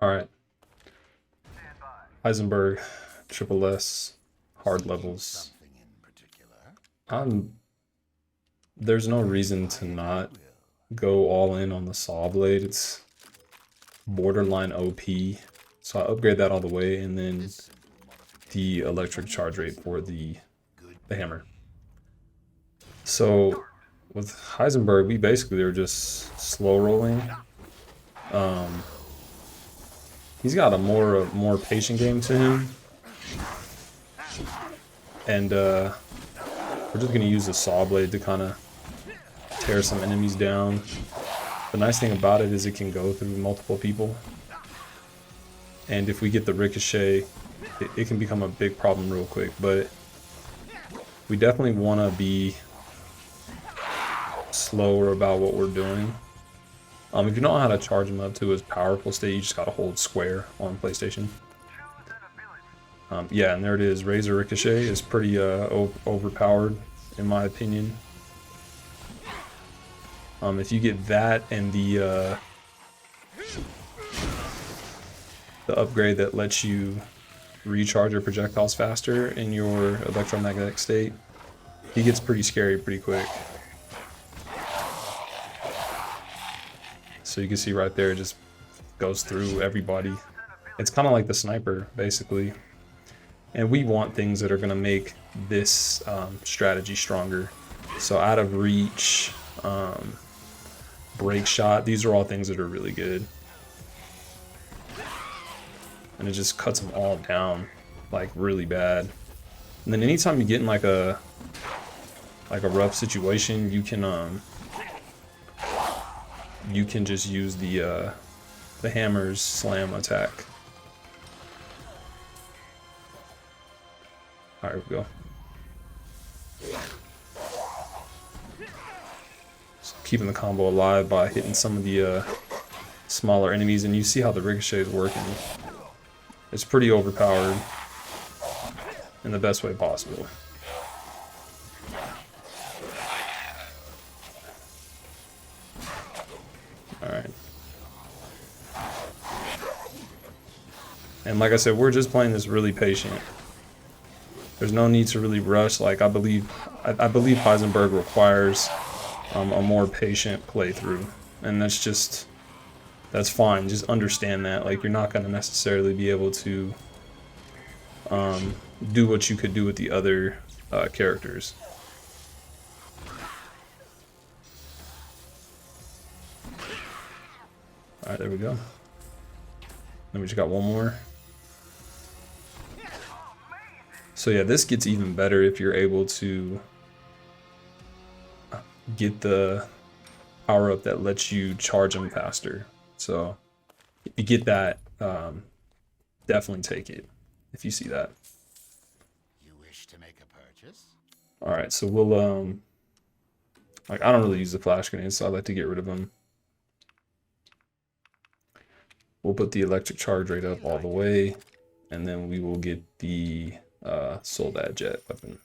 All right, Heisenberg, triple S, hard levels. Um, there's no reason to not go all in on the saw blade. It's borderline OP, so I upgrade that all the way, and then the electric charge rate for the hammer. So with Heisenberg, we basically are just slow rolling. Um, he's got a more patient game to him, and we're just gonna use the saw blade to kind of tear some enemies down. The nice thing about it is it can go through multiple people, and if we get the ricochet, it can become a big problem real quick. But we definitely want to be slower about what we're doing. If you don't know how to charge him up to his powerful state, you just gotta hold square on PlayStation. Yeah, and there it is. Razor Ricochet is pretty overpowered, in my opinion. If you get that and the upgrade that lets you recharge your projectiles faster in your electromagnetic state, he gets pretty scary pretty quick. So you can see right there, it just goes through everybody. It's kind of like the sniper, basically. And we want things that are going to make this strategy stronger. So out of reach, break shot, these are all things that are really good. And it just cuts them all down, like really bad. And then anytime you get in like a rough situation, you can just use the hammer's slam attack. All right, we go. So keeping the combo alive by hitting some of the smaller enemies, and you see how the ricochet is working. It's pretty overpowered in the best way possible. Alright. And like I said, we're just playing this really patient. There's no need to really rush. Like I believe Heisenberg requires a more patient playthrough, and that's fine. Just understand that. Like you're not going to necessarily be able to do what you could do with the other characters. All right, there we go. Then we just got one more. So yeah, this gets even better if you're able to get the power up that lets you charge them faster. So if you get that, definitely take it if you see that. You wish to make a purchase? All right, so we'll like I don't really use the flash grenades, so I like to get rid of them. We'll put the electric charge rate up all the way, and then we will get the Soldat jet weapon.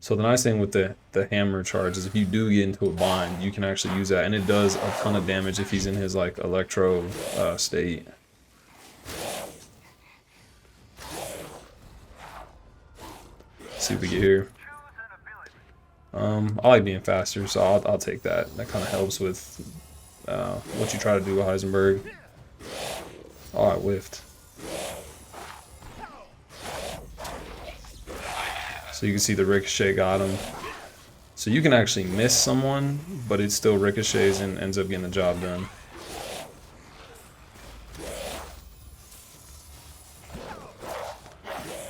So the nice thing with the hammer charge is if you do get into a bind, you can actually use that, and it does a ton of damage if he's in his like electro state. Let's see what we get here. I like being faster, so I'll take that. That kind of helps with what you try to do with Heisenberg. Oh, I whiffed. So you can see the ricochet got him. So you can actually miss someone, but it still ricochets and ends up getting the job done.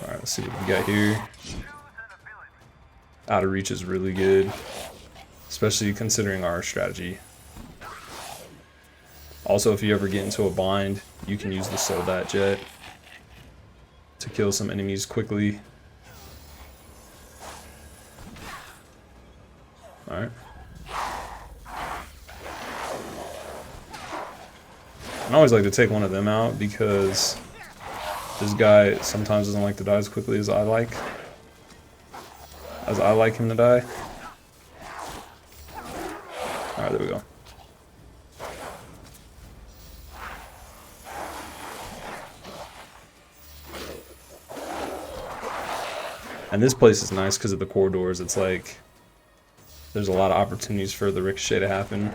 Alright, let's see what we got here. Out of reach is really good, especially considering our strategy. Also, if you ever get into a bind, you can use the Soldat jet to kill some enemies quickly. Alright. I always like to take one of them out because this guy sometimes doesn't like to die as quickly as I like him to die. Alright, there we go. And this place is nice because of the corridors. It's like there's a lot of opportunities for the ricochet to happen.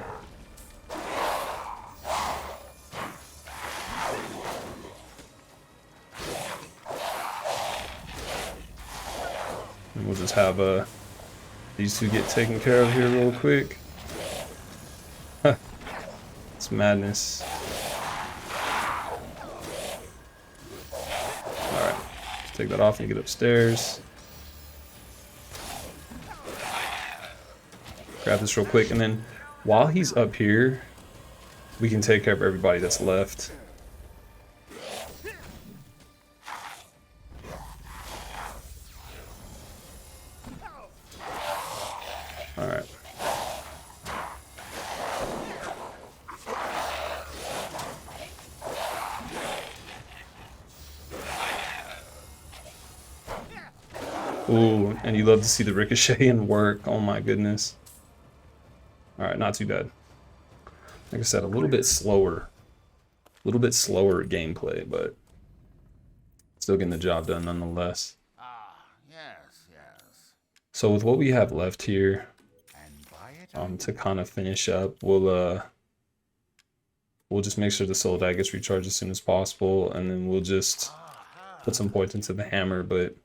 And we'll just have these two get taken care of here real quick. It's madness. Alright, let's take that off and get upstairs. Grab this real quick, and then while he's up here, we can take care of everybody that's left. Alright. Ooh, and you love to see the ricochet and work. Oh my goodness. Alright, not too bad. Like I said, a little bit slower. A little bit slower gameplay, but still getting the job done nonetheless. Ah, yes, yes. So with what we have left here, And by it, to kind of finish up, we'll just make sure the soul die gets recharged as soon as possible, and then we'll just put some points into the hammer, but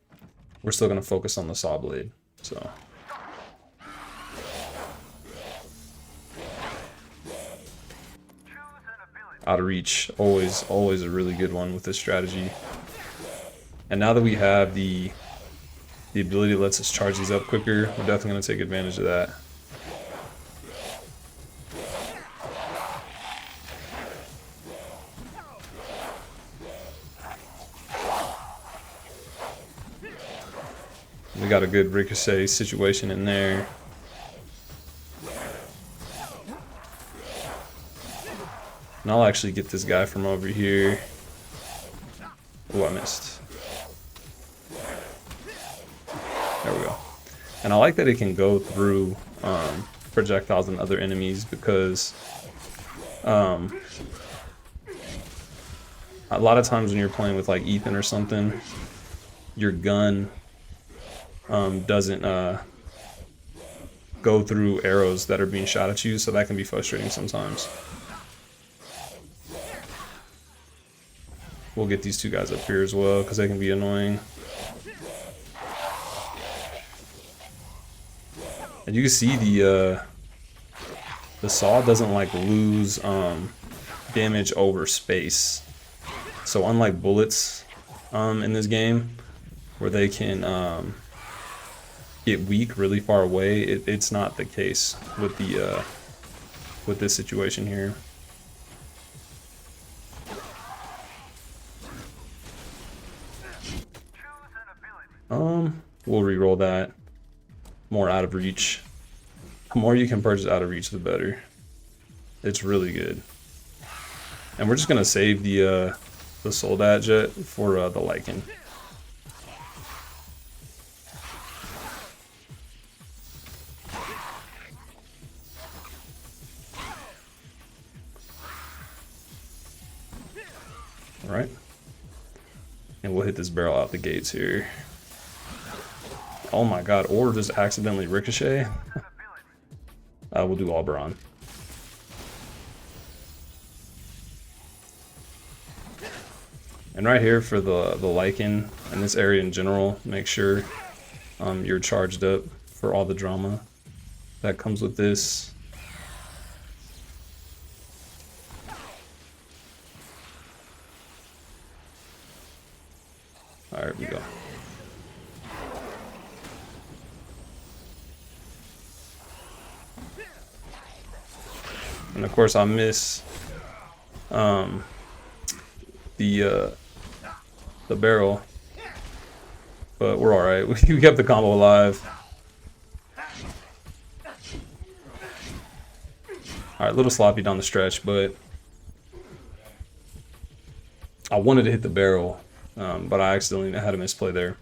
we're still going to focus on the saw blade. So out of reach, always a really good one with this strategy. And now that we have the ability that lets us charge these up quicker, we're definitely going to take advantage of that. We got a good ricochet situation in there. And I'll actually get this guy from over here. Oh, I missed. There we go. And I like that it can go through projectiles and other enemies, because a lot of times when you're playing with like Ethan or something, your gun doesn't go through arrows that are being shot at you, so that can be frustrating sometimes. We'll get these two guys up here as well, because they can be annoying. And you can see the saw doesn't like lose damage over space. So unlike bullets in this game, where they can get weak really far away, it's not the case with the with this situation here. We'll re-roll that. More out of reach. The more you can purchase out of reach, the better. It's really good. And we're just gonna save the Soldat jet for the Lycan. All right. And we'll hit this barrel out the gates here. Oh my god, or just accidentally ricochet. We'll do Oberon. And right here for the Lycan and this area in general, make sure you're charged up for all the drama that comes with this. Alright, we go. And of course I miss the barrel, but we're alright. We kept the combo alive. Alright, a little sloppy down the stretch, but I wanted to hit the barrel, but I accidentally had a misplay there.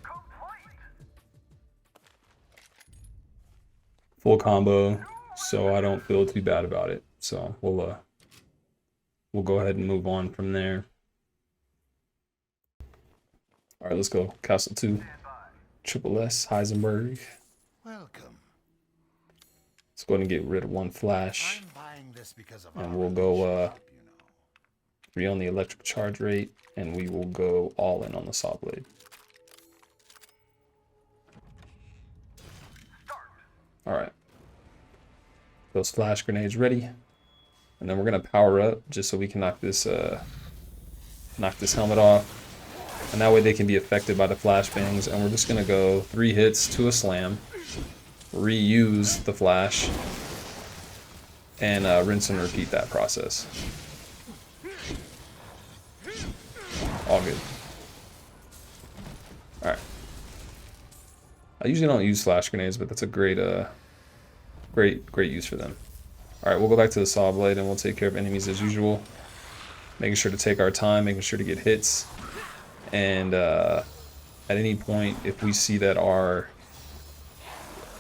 Full combo, so I don't feel too bad about it. So we'll go ahead and move on from there. All right, let's go. Castle 2. Triple S, Heisenberg. Welcome. Let's go ahead and get rid of one flash. I'm buying this because of And our we'll go relationship, you know. 3 on the electric charge rate, and we will go all in on the saw blade. Alright. Those flash grenades ready. And then we're gonna power up just so we can knock this helmet off. And that way they can be affected by the flashbangs. And we're just gonna go 3 hits to a slam. Reuse the flash. And rinse and repeat that process. All good. Alright. I usually don't use flash grenades, but that's a great use for them. Alright, we'll go back to the saw blade and we'll take care of enemies as usual. Making sure to take our time, making sure to get hits. And at any point, if we see that our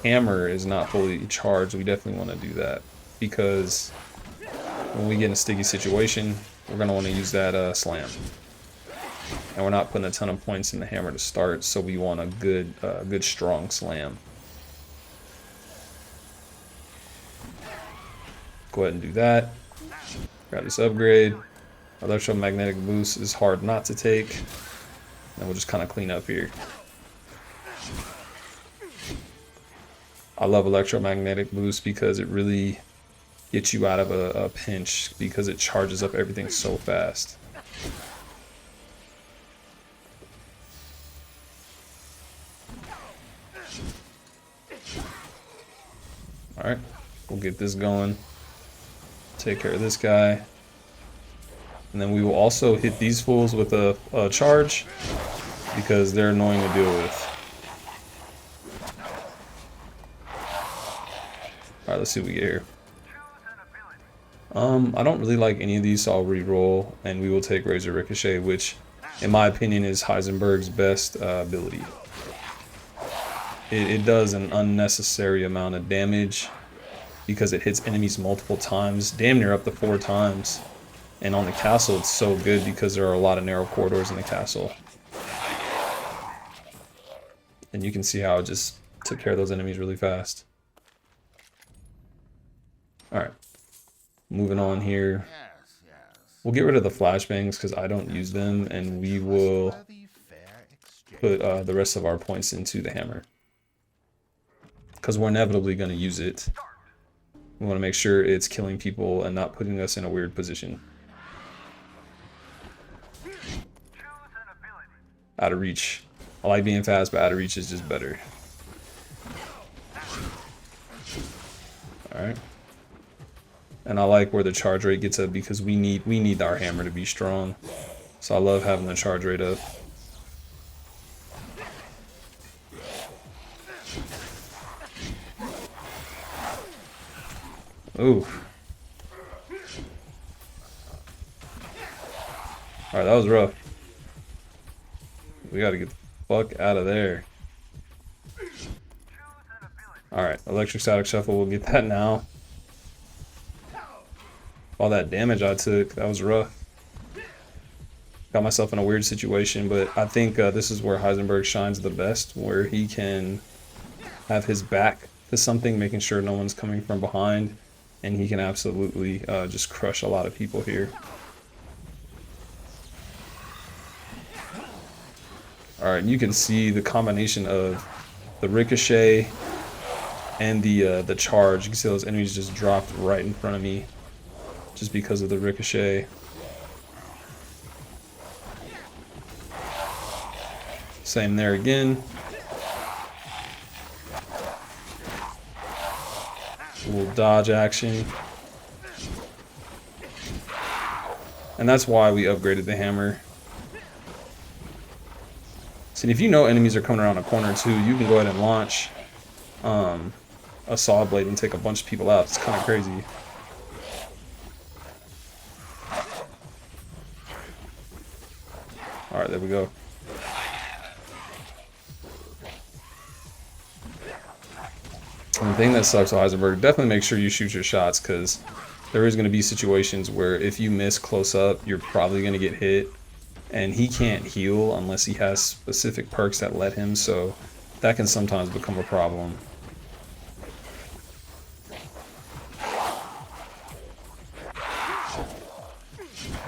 hammer is not fully charged, we definitely want to do that. Because when we get in a sticky situation, we're going to want to use that slam. And we're not putting a ton of points in the hammer to start, so we want a good strong slam. Go ahead and do that. Grab this upgrade. Electromagnetic boost is hard not to take. And we'll just kind of clean up here. I love electromagnetic boost because it really gets you out of a pinch because it charges up everything so fast. Alright, we'll get this going. Take care of this guy. And then we will also hit these fools with a charge because they're annoying to deal with. Alright, let's see what we get here. I don't really like any of these, so I'll re-roll and we will take Razor Ricochet, which in my opinion is Heisenberg's best ability. It does an unnecessary amount of damage because it hits enemies multiple times, damn near up to 4 times. And on the castle, it's so good because there are a lot of narrow corridors in the castle. And you can see how it just took care of those enemies really fast. Alright. Moving on here. We'll get rid of the flashbangs because I don't use them, and we will put the rest of our points into the hammer. Because we're inevitably going to use it. We want to make sure it's killing people and not putting us in a weird position. Out of reach. I like being fast, but out of reach is just better. Alright. And I like where the charge rate gets up because we need our hammer to be strong. So I love having the charge rate up. Ooh. Alright, that was rough. We gotta get the fuck out of there. Alright, electric static shuffle, we'll get that now. All that damage I took, that was rough. Got myself in a weird situation, but I think this is where Heisenberg shines the best, where he can have his back to something, making sure no one's coming from behind, and he can absolutely just crush a lot of people here. Alright, you can see the combination of the ricochet and the charge. You can see those enemies just dropped right in front of me just because of the ricochet. Same there again. A little dodge action. And that's why we upgraded the hammer. See, if you know enemies are coming around a corner too, you can go ahead and launch a saw blade and take a bunch of people out. It's kind of crazy. Alright, there we go. And the thing that sucks with Heisenberg, definitely make sure you shoot your shots, because there is going to be situations where if you miss close up, you're probably going to get hit. And he can't heal unless he has specific perks that let him, so that can sometimes become a problem.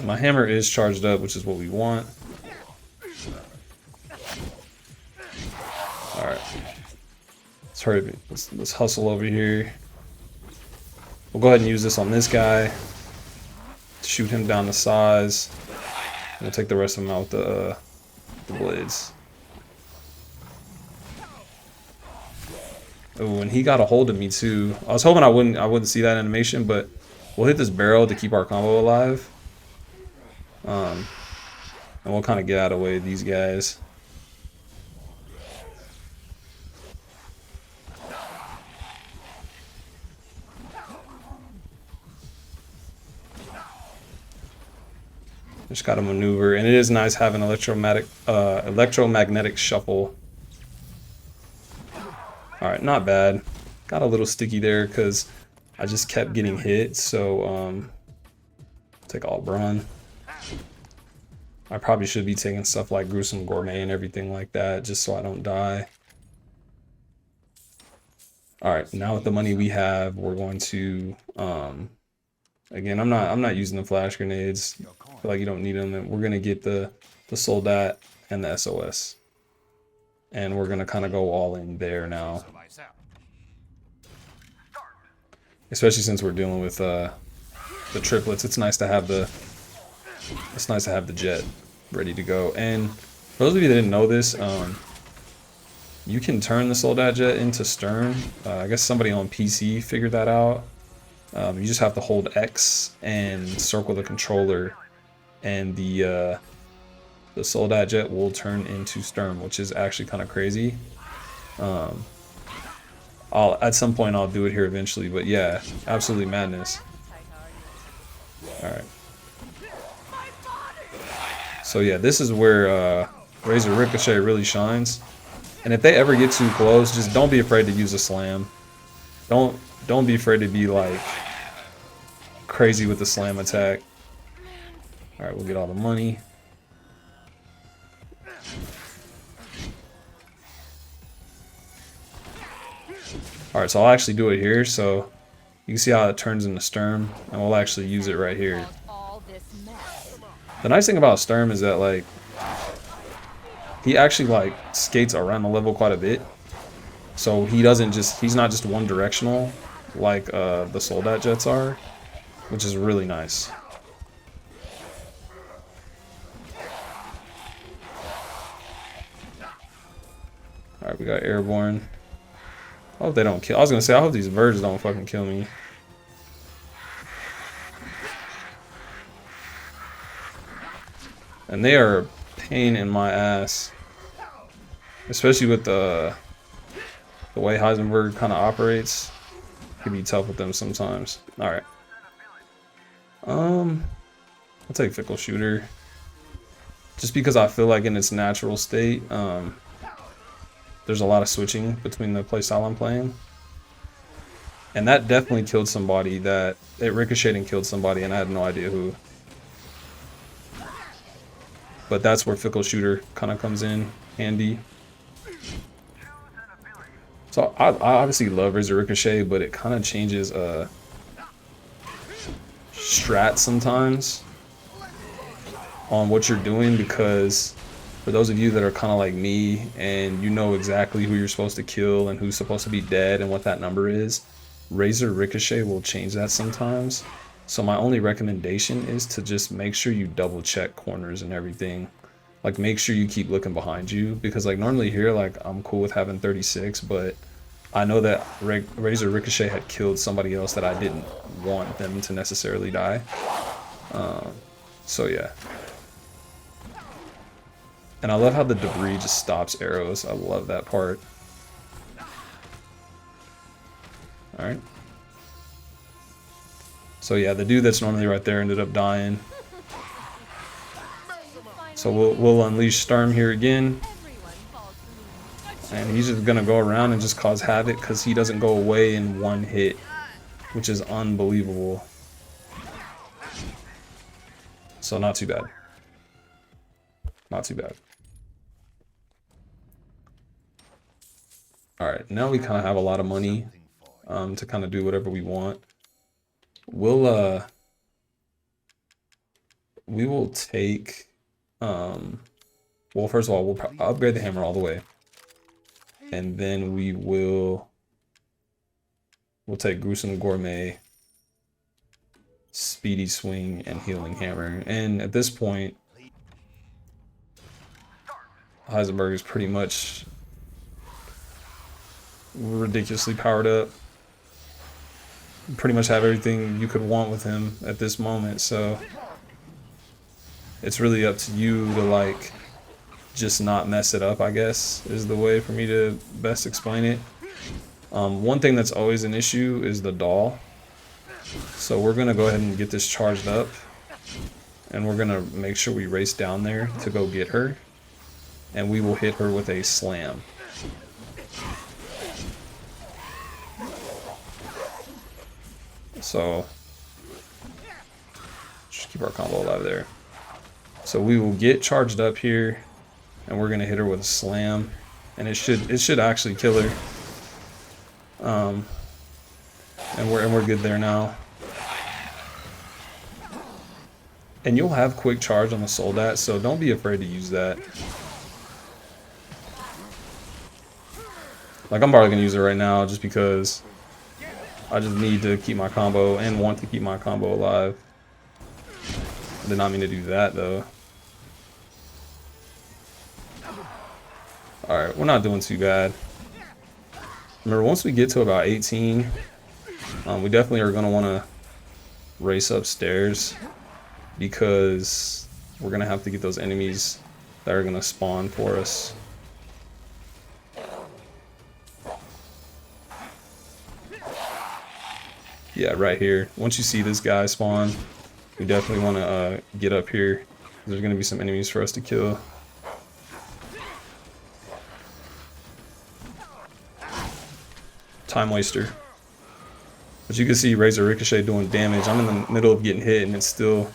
My hammer is charged up, which is what we want. Alright. Let's hurry. Let's hustle over here. We'll go ahead and use this on this guy. Shoot him down to size. We'll take the rest of them out with the blades. Oh, and he got a hold of me too. I was hoping I wouldn't see that animation, but we'll hit this barrel to keep our combo alive. And we'll kind of get out of the way of these guys. Just got to maneuver, and it is nice having electromagnetic shuffle. All right, not bad. Got a little sticky there because I just kept getting hit. So take all Brawn. I probably should be taking stuff like Gruesome Gourmet and everything like that, just so I don't die. All right, now with the money we have, we're going to again, I'm not using the flash grenades. I feel like you don't need them. And we're gonna get the Soldat and the SOS, and we're gonna kind of go all in there now. Especially since we're dealing with the triplets, it's nice to have the jet ready to go. And for those of you that didn't know this, you can turn the Soldat jet into stern. I guess somebody on PC figured that out. You just have to hold X and circle the controller, and the Soldat jet will turn into stern, which is actually kind of crazy. At some point I'll do it here eventually, but yeah, absolutely madness. All right. So yeah, this is where Razor Ricochet really shines. And if they ever get too close, just don't be afraid to use a slam. Don't be afraid to be like crazy with the slam attack. All right, we'll get all the money. All right, so I'll actually do it here. So you can see how it turns into Sturm, and we'll actually use it right here. The nice thing about Sturm is that like he actually like skates around the level quite a bit. So he's not just one directional like the Soldat jets are, which is really nice. All right, we got airborne. I hope they don't kill. I was gonna say, I hope these birds don't fucking kill me. And they are a pain in my ass, especially with the way Heisenberg kind of operates. It can be tough with them sometimes. All right. I'll take Fickle Shooter, just because I feel like in its natural state, there's a lot of switching between the playstyle I'm playing. And that definitely killed somebody. It ricocheted and killed somebody, and I had no idea who. But that's where Fickle Shooter kind of comes in handy. So I obviously love Razor Ricochet, but it kind of changes strat sometimes on what you're doing, because for those of you that are kind of like me and you know exactly who you're supposed to kill and who's supposed to be dead and what that number is, Razor Ricochet will change that sometimes. So my only recommendation is to just make sure you double check corners and everything. Like make sure you keep looking behind you, because like normally here, like I'm cool with having 36, but I know that Razor Ricochet had killed somebody else that I didn't want them to necessarily die. So yeah. And I love how the debris just stops arrows. I love that part. Alright. So yeah, the dude that's normally right there ended up dying. So we'll unleash Sturm here again. And he's just gonna go around and just cause havoc because he doesn't go away in one hit, which is unbelievable. So not too bad. Not too bad. Alright, now we kind of have a lot of money to kind of do whatever we want. We will take well, first of all, we'll upgrade the hammer all the way, and then we'll take gruesome gourmet, speedy swing, and healing hammer. And at this point, Heisenberg is pretty much ridiculously powered up. You pretty much have everything you could want with him at this moment, so it's really up to you to like just not mess it up, I guess, is the way for me to best explain it. One thing that's always an issue is the doll. So we're gonna go ahead and get this charged up, and we're gonna make sure we race down there to go get her, and we will hit her with a slam. So just keep our combo alive there. So we will get charged up here, and we're gonna hit her with a slam, and it should actually kill her. And we're good there now. And you'll have quick charge on the Soldat, so don't be afraid to use that. Like, I'm probably gonna use it right now just because I just need to keep my combo and want to keep my combo alive. I did not mean to do that though. Alright, we're not doing too bad. Remember, once we get to about 18, we definitely are going to want to race upstairs, because we're going to have to get those enemies that are going to spawn for us. Yeah, right here. Once you see this guy spawn, we definitely want to get up here. There's going to be some enemies for us to kill. Time waster. But you can see Razor Ricochet doing damage. I'm in the middle of getting hit, and it's still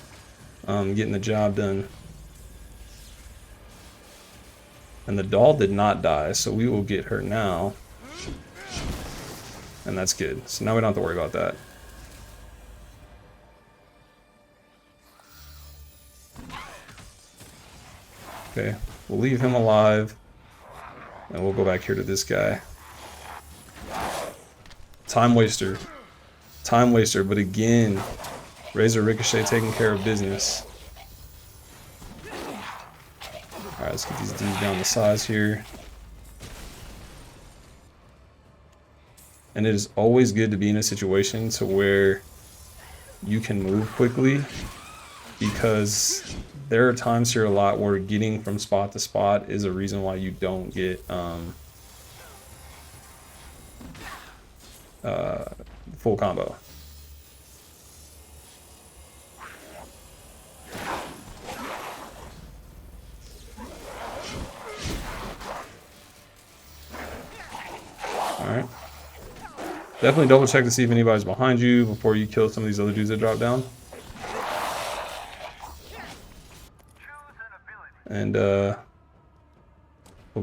getting the job done. And the doll did not die, so we will get her now. And that's good. So now we don't have to worry about that. Okay, we'll leave him alive, and we'll go back here to this guy. Time waster. Time waster, but again, Razor Ricochet taking care of business. Alright, let's get these dudes down the sides here. And it is always good to be in a situation to where you can move quickly, because there are times here a lot where getting from spot to spot is a reason why you don't get full combo. Alright. Definitely double check to see if anybody's behind you before you kill some of these other dudes that drop down. And we'll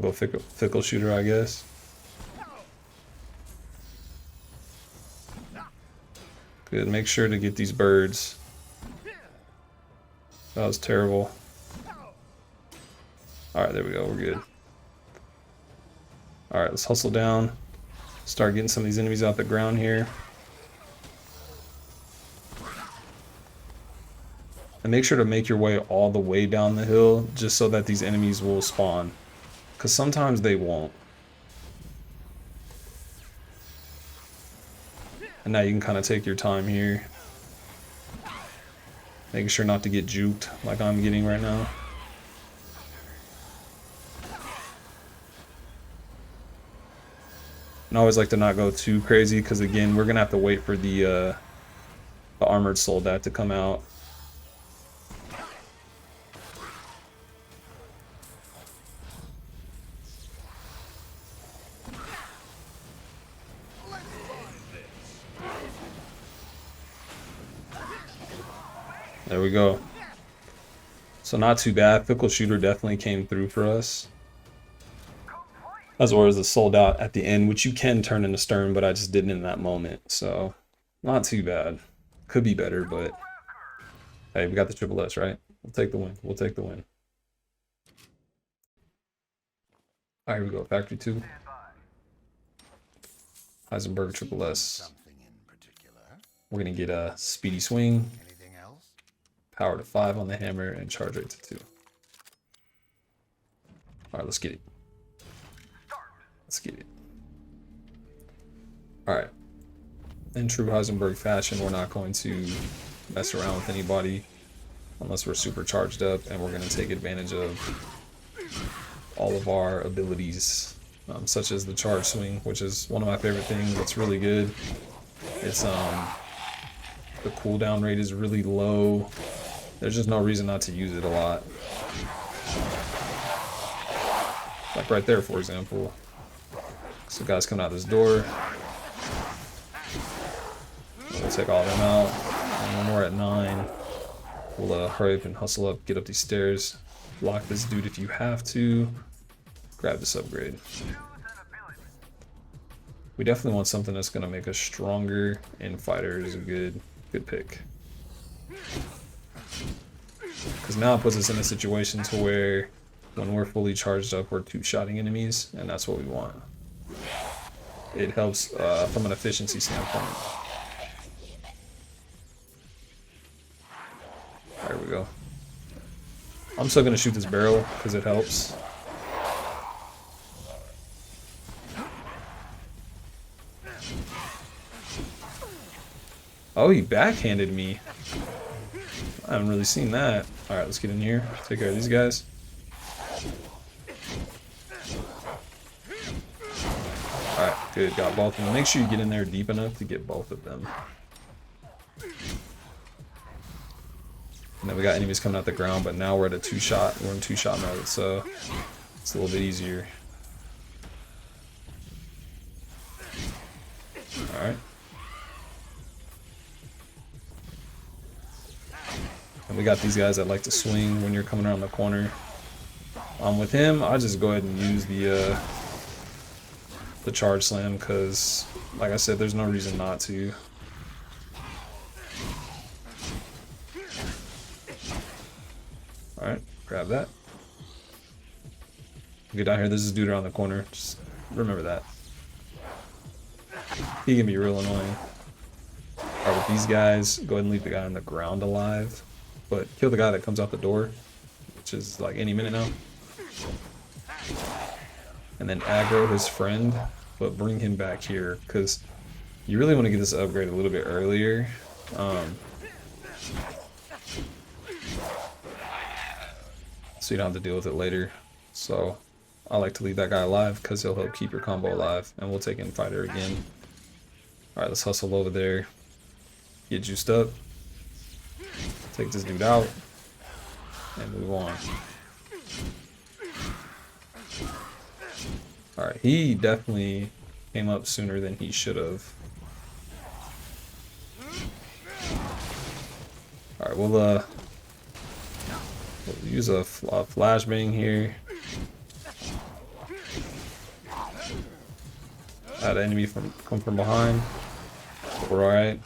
go fickle shooter, I guess. Good, make sure to get these birds. That was terrible. Alright, there we go, we're good. Alright, let's hustle down. Start getting some of these enemies out the ground here. And make sure to make your way all the way down the hill, just so that these enemies will spawn. Because sometimes they won't. And now you can kind of take your time here. Making sure not to get juked like I'm getting right now. And I always like to not go too crazy, because again, we're going to have to wait for the armored soldat to come out. There we go. So not too bad. Fickle shooter definitely came through for us. as well as the sold out at the end, which you can turn into stern, but I just didn't in that moment. So not too bad. Could be better, but hey, we got the triple S, right? We'll take the win. We'll take the win. All right, here we go. Factory 2. Heisenberg triple S. Something in particular. We're going to get a speedy swing, Anything else? power to 5 on the hammer, and charge rate to 2. All right, let's get it. Let's get it. All right. In true Heisenberg fashion, we're not going to mess around with anybody unless we're super charged up, and we're going to take advantage of all of our abilities, such as the charge swing, which is one of my favorite things. It's really good. It's the cooldown rate is really low. There's just no reason not to use it a lot. Like right there, for example. So guys coming out this door. We'll take all of them out. And when we're at 9, we'll hurry up and hustle up, get up these stairs, block this dude if you have to, grab this upgrade. We definitely want something that's going to make us stronger, and fighter is a good pick. Because now it puts us in a situation to where when we're fully charged up, we're two-shotting enemies, and that's what we want. It helps from an efficiency standpoint. There we go. I'm still going to shoot this barrel because it helps. Oh, he backhanded me. I haven't really seen that. Alright, let's get in here. Take care of these guys. Alright, good. Got both of them. Make sure you get in there deep enough to get both of them. And then we got enemies coming out the ground, but now we're at a two-shot. We're in two-shot mode, so it's a little bit easier. Alright. And we got these guys that like to swing when you're coming around the corner. With him, I just go ahead and use the charge slam because, like I said, there's no reason not to. Alright, grab that. Get down here, there's this dude around the corner. Just remember that. He can be real annoying. Alright, with these guys, go ahead and leave the guy on the ground alive. But kill the guy that comes out the door, which is like any minute now. And then aggro his friend, but bring him back here, because you really want to get this upgrade a little bit earlier. So you don't have to deal with it later. So I like to leave that guy alive because he'll help keep your combo alive. And we'll take in fighter again. Alright, let's hustle over there. Get juiced up. Take this dude out. And move on. Alright, he definitely came up sooner than he should have. Alright, we'll use a flashbang here. Had an enemy come from behind. We're alright.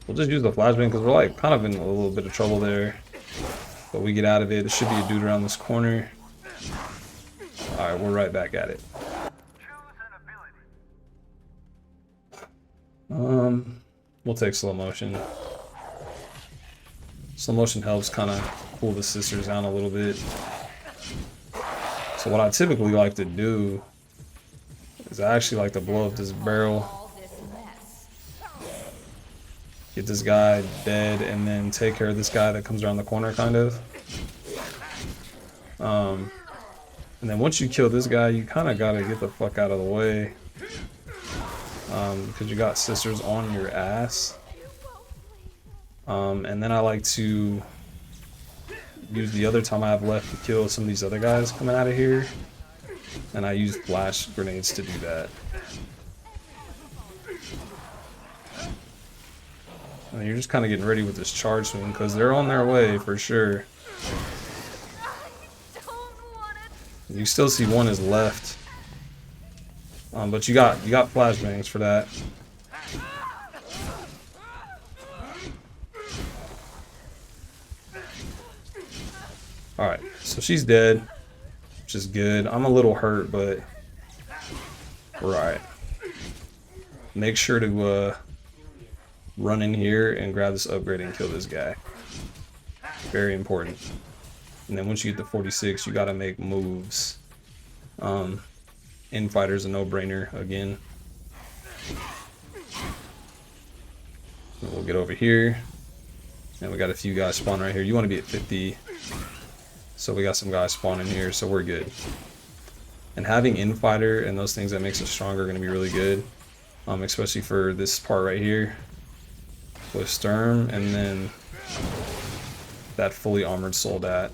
We'll just use the flashbang because we're like kind of in a little bit of trouble there. But we get out of it. There should be a dude around this corner. Alright, we're right back at it. We'll take slow motion. Slow motion helps kind of cool the sisters down a little bit. So what I typically like to do is I actually like to blow up this barrel. Get this guy dead and then take care of this guy that comes around the corner kind of. And then once you kill this guy, you kind of got to get the fuck out of the way. Because you got sisters on your ass. And then I like to use the other time I have left to kill some of these other guys coming out of here. And I use flash grenades to do that. And you're just kind of getting ready with this charge swing because they're on their way for sure. You still see one is left. But you got flashbangs for that. Alright, so she's dead, which is good. I'm a little hurt, but we're alright. Make sure to run in here and grab this upgrade and kill this guy. Very important. And then once you get to 46, you gotta make moves. Infighter's a no-brainer again. And we'll get over here. And we got a few guys spawn right here. You want to be at 50. So we got some guys spawning here, so we're good. And having Infighter and those things that makes us stronger are going to be really good. Especially for this part right here. With Sturm, and then that fully armored Soldat.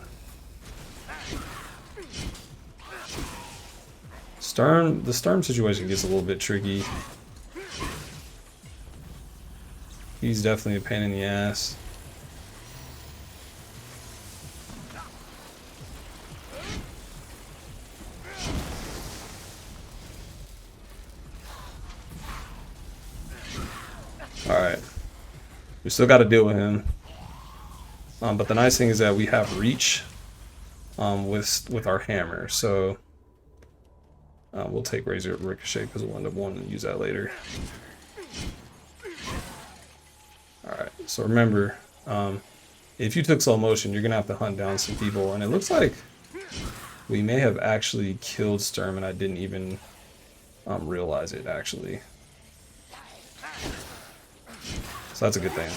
The Sturm situation gets a little bit tricky. He's definitely a pain in the ass. Alright. We still got to deal with him. But the nice thing is that we have reach with our hammer. So we'll take Razor Ricochet because we'll end up wanting to use that later. Alright, so remember, if you took slow motion, you're going to have to hunt down some people. And it looks like we may have actually killed Sturm and I didn't even realize it, actually. So that's a good thing.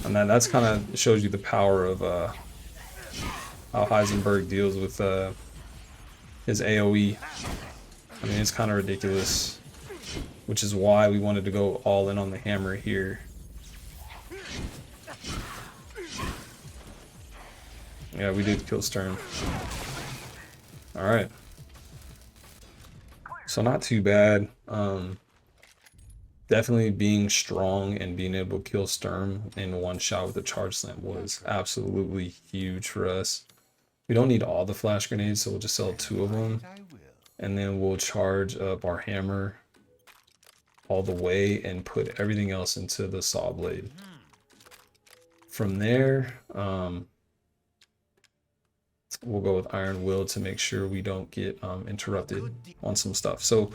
And then that's kind of shows you the power of how Heisenberg deals with his AoE. I mean, it's kind of ridiculous, which is why we wanted to go all in on the hammer here. Yeah, we did kill Sturm. Alright. So not too bad. Definitely being strong and being able to kill Sturm in one shot with a charge slam was absolutely huge for us. We don't need all the flash grenades, so we'll just sell 2 of them. And then we'll charge up our hammer all the way and put everything else into the saw blade. From there, we'll go with Iron Will to make sure we don't get interrupted on some stuff. So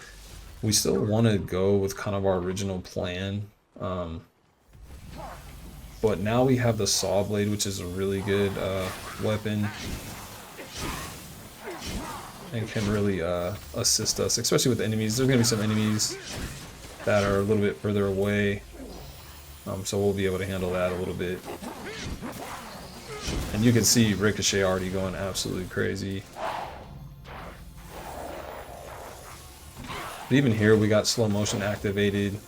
we still want to go with kind of our original plan, but now we have the saw blade, which is a really good weapon and can really assist us, especially with enemies. There's going to be some enemies that are a little bit further away, so we'll be able to handle that a little bit. And you can see Ricochet already going absolutely crazy. But even here, we got slow motion activated.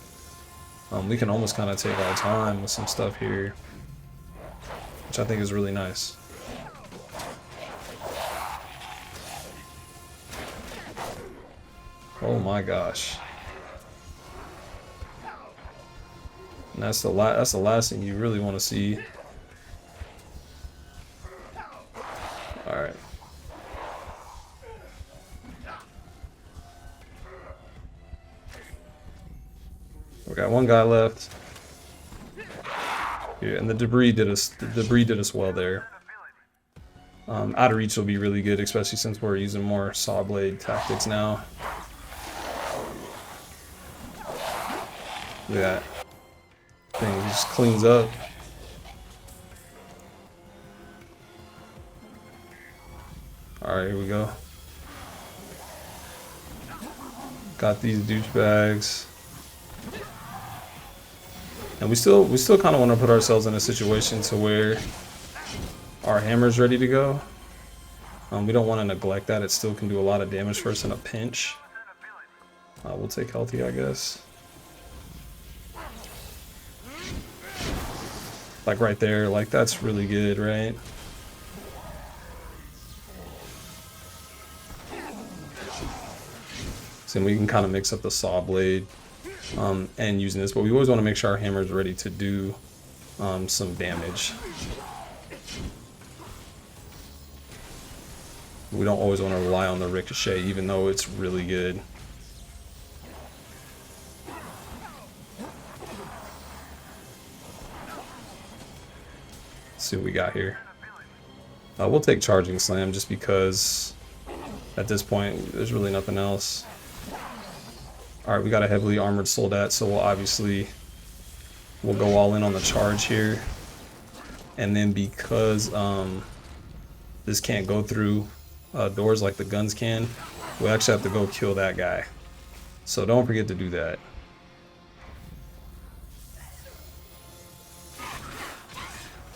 We can almost kind of take our time with some stuff here, which I think is really nice. Oh my gosh. And that's the last thing you really want to see. All right. We got one guy left. Yeah, and the debris did us well there. Out of reach will be really good, especially since we're using more saw blade tactics now. Look at that. Thing just cleans up. Alright, here we go. Got these douchebags. And we still kind of want to put ourselves in a situation to where our hammer's ready to go. We don't want to neglect that. It still can do a lot of damage for us in a pinch. We'll take healthy, I guess. Like right there, like that's really good, right? So we can kind of mix up the saw blade and using this, but we always want to make sure our hammer is ready to do some damage. We don't always want to rely on the ricochet, even though it's really good. Let's see what we got here. We'll take charging slam just because at this point there's really nothing else. Alright, we got a heavily armored soldat, so we'll go all in on the charge here. And then because this can't go through doors like the guns can, we actually have to go kill that guy. So don't forget to do that.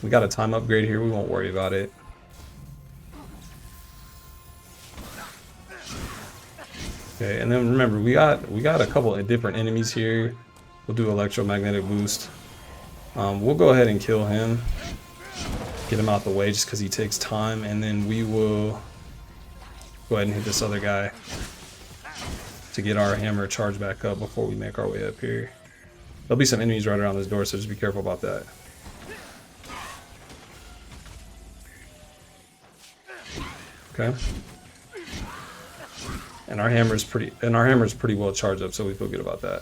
We got a time upgrade here, we won't worry about it. Okay, and then remember, we got a couple of different enemies here. We'll do electromagnetic boost. We'll go ahead and kill him. Get him out the way just because he takes time, and then we will go ahead and hit this other guy to get our hammer charged back up before we make our way up here. There'll be some enemies right around this door, so just be careful about that. Okay. And our hammer's pretty well charged up, so we feel good about that.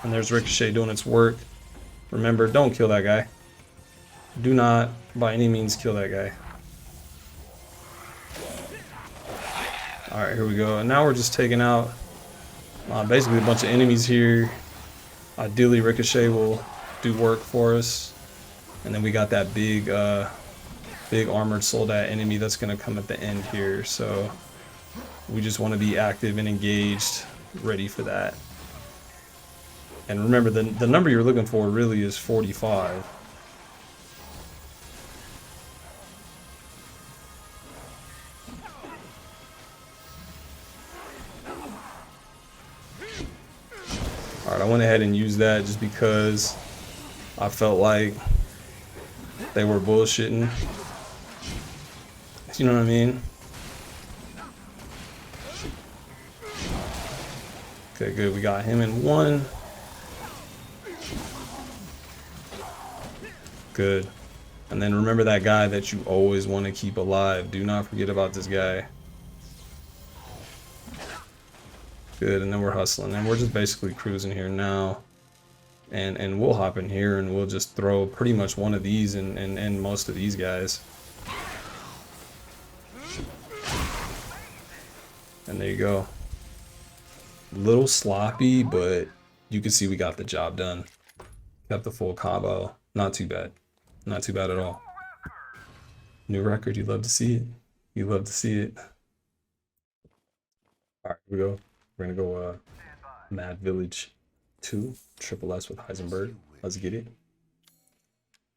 And there's Ricochet doing its work. Remember, don't kill that guy. Do not, by any means, kill that guy. Alright, here we go. And now we're just taking out basically a bunch of enemies here. Ideally, Ricochet will do work for us. And then we got that big armored soldat enemy that's going to come at the end here. So we just want to be active and engaged, ready for that. And remember, the number you're looking for really is 45. Alright, I went ahead and used that just because I felt like they were bullshitting. You know what I mean? Okay, good. We got him in one. Good. And then remember that guy that you always want to keep alive. Do not forget about this guy. Good, and then we're hustling. And we're just basically cruising here now. And we'll hop in here and we'll just throw pretty much one of these and most of these guys. And there you go. A little sloppy, but you can see we got the job done. Got the full combo. Not too bad. Not too bad at all. New record, you love to see it. You love to see it. Alright, here we go. We're gonna go Mad Village 2, Triple S with Heisenberg. Let's get it.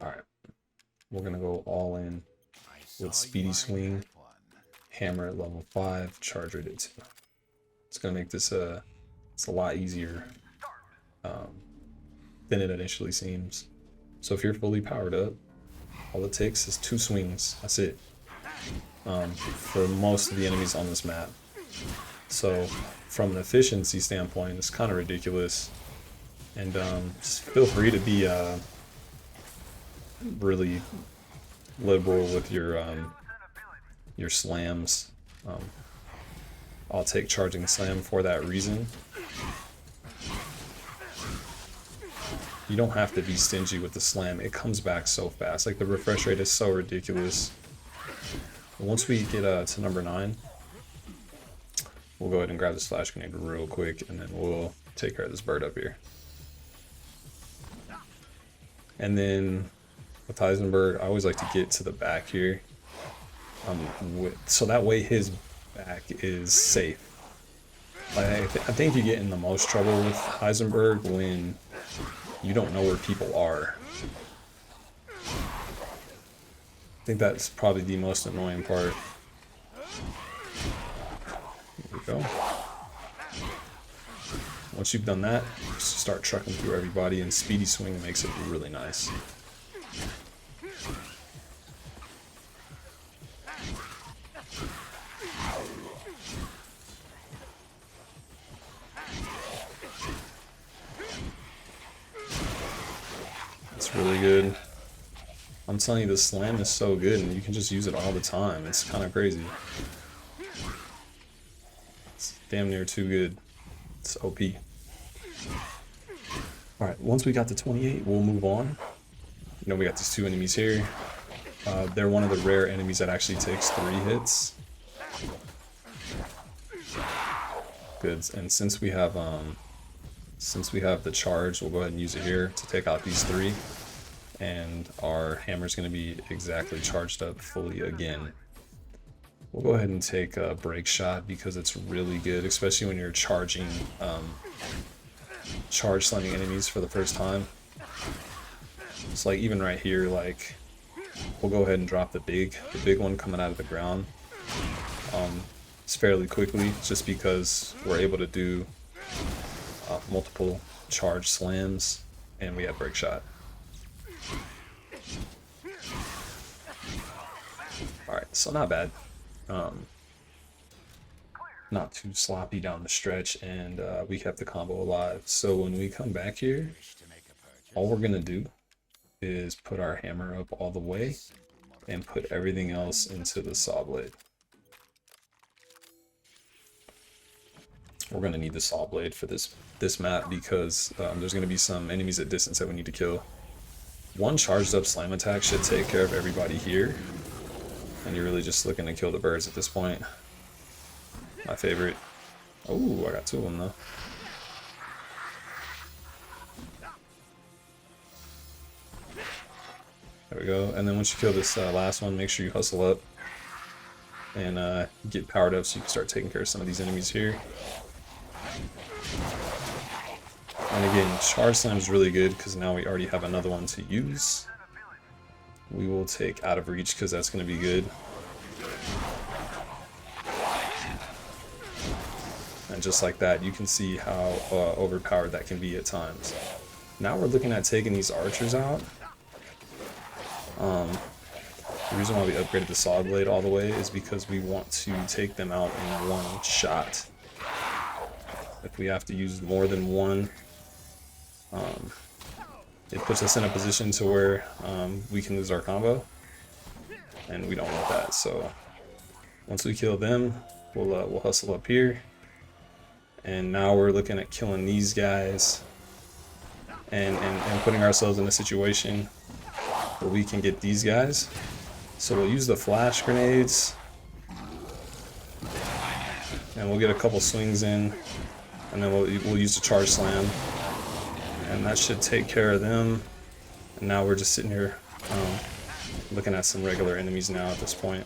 Alright. We're gonna go all in with Speedy Swing, Hammer at level 5, Charger at 2. It's gonna make this it's a lot easier than it initially seems. So if you're fully powered up, all it takes is 2 swings. That's it. For most of the enemies on this map. So from an efficiency standpoint, it's kind of ridiculous. And just feel free to be really liberal with your slams. I'll take charging slam for that reason. You don't have to be stingy with the slam. It comes back so fast. Like, the refresh rate is so ridiculous. Once we get to number 9, we'll go ahead and grab this flash grenade real quick, and then we'll take care of this bird up here. And then with Heisenberg, I always like to get to the back here. So that way his back is safe. Like, I think you get in the most trouble with Heisenberg when you don't know where people are. I think that's probably the most annoying part. There we go. Once you've done that, just start trucking through everybody, and Speedy Swing makes it really nice. really good. I'm telling you, the slam is so good, and you can just use it all the time. It's kind of crazy. It's damn near too good. It's OP. Alright, once we got to 28, we'll move on. You know, we got these two enemies here. They're one of the rare enemies that actually takes 3 hits. Good, and since we have the charge, we'll go ahead and use it here to take out these 3. And our hammer's going to be exactly charged up fully again. We'll go ahead and take a break shot because it's really good, especially when you're charging, charge slamming enemies for the first time. It's like even right here, like we'll go ahead and drop the big one coming out of the ground. It's fairly quickly, just because we're able to do multiple charge slams, and we have break shot. Alright, so not bad. Not too sloppy down the stretch, and we kept the combo alive. So when we come back here, all we're gonna do is put our hammer up all the way and put everything else into the saw blade. We're gonna need the saw blade for this map because there's gonna be some enemies at distance that we need to kill. One charged up slam attack should take care of everybody here, and you're really just looking to kill the birds at this point. My favorite. Oh, I got 2 of them though. There we go. And then once you kill this last one, make sure you hustle up and get powered up so you can start taking care of some of these enemies here. And again, charge slam is really good because now we already have another one to use. We will take out of reach because that's going to be good. And just like that, you can see how overpowered that can be at times. Now we're looking at taking these archers out. The reason why we upgraded the saw blade all the way is because we want to take them out in one shot. If we have to use more than one, it puts us in a position to where we can lose our combo, and we don't want that. So once we kill them, we'll hustle up here, and now we're looking at killing these guys and putting ourselves in a situation where we can get these guys. So we'll use the flash grenades, and we'll get a couple swings in, and then we'll use the charge slam, and that should take care of them. And now we're just sitting here looking at some regular enemies now at this point.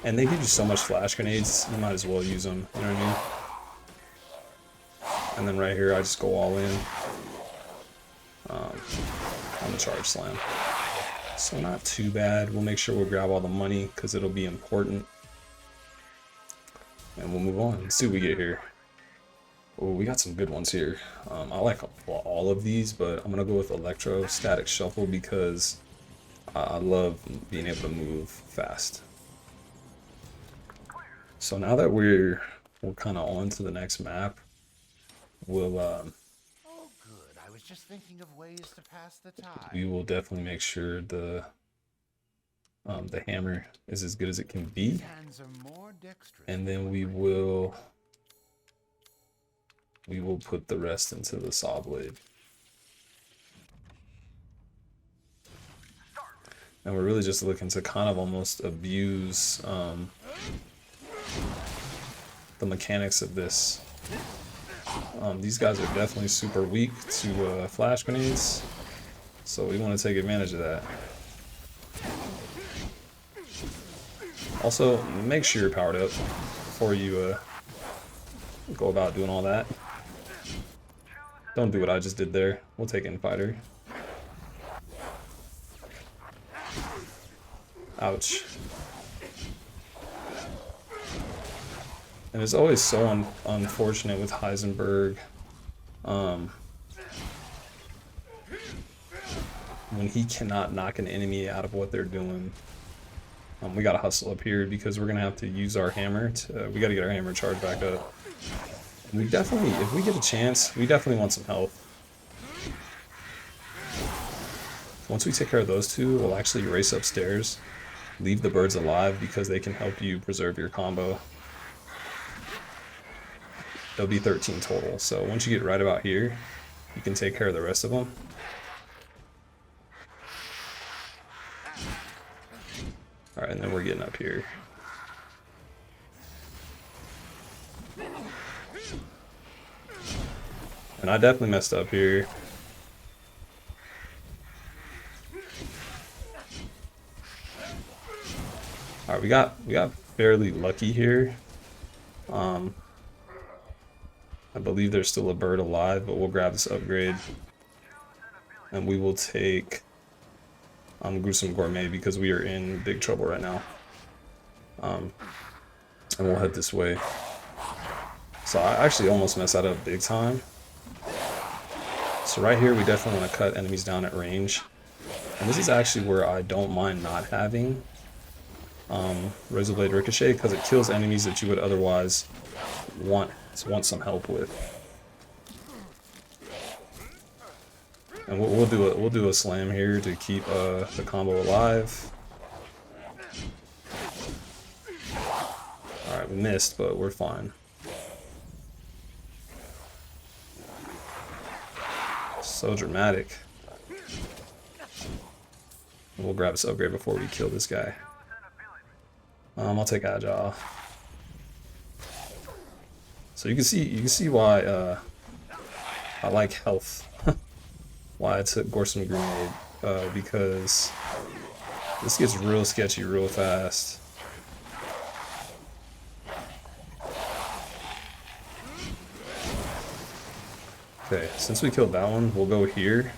And they give you so much flash grenades, you might as well use them, you know what I mean? And then right here I just go all in on the charge slam. So not too bad. We'll make sure we'll grab all the money because it'll be important. And we'll move on. Let's see what we get here. Oh, we got some good ones here. I like all of these, but I'm gonna go with electrostatic shuffle because I love being able to move fast. So now that we're kind of on to the next map, we'll Oh, good. I was just thinking of ways to pass the time. we will definitely make sure the hammer is as good as it can be, Hands are more dexterous. and then we will put the rest into the saw blade. And we're really just looking to kind of almost abuse the mechanics of this. These guys are definitely super weak to flash grenades, so we want to take advantage of that. Also, make sure you're powered up before you go about doing all that. Don't do what I just did there. We'll take in fighter. Ouch. And it's always so unfortunate with Heisenberg when he cannot knock an enemy out of what they're doing. We gotta hustle up here because we're gonna have to use our hammer to, we gotta get our hammer charged back up. And we definitely, if we get a chance, we definitely want some health. Once we take care of those two, we'll actually race upstairs, leave the birds alive because they can help you preserve your combo. There'll be 13 total, so once you get right about here, you can take care of the rest of them. Alright, and then we're getting up here. And I definitely messed up here. Alright, we got fairly lucky here. I believe there's still a bird alive, but we'll grab this upgrade. And we will take Gruesome Gourmet because we are in big trouble right now. And we'll head this way. So I actually almost messed that up big time. So right here, we definitely want to cut enemies down at range. And this is actually where I don't mind not having Razor Blade Ricochet, because it kills enemies that you would otherwise want some help with. And we'll do a slam here to keep the combo alive. All right, we missed, but we're fine. So dramatic. We'll grab this upgrade before we kill this guy. I'll take Agile. So you can see why I like health. Why I took Gruesome Grenade, because this gets real sketchy real fast. Okay, since we killed that one, we'll go here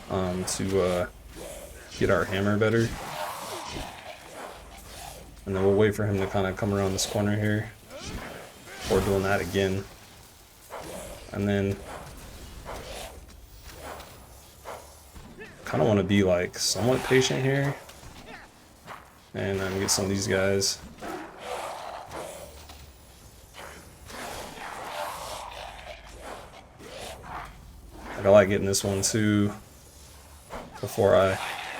to get our hammer better. And then we'll wait for him to kind of come around this corner here. Or doing that again. And then kind of want to be like somewhat patient here. And then get some of these guys. I like getting this one too before I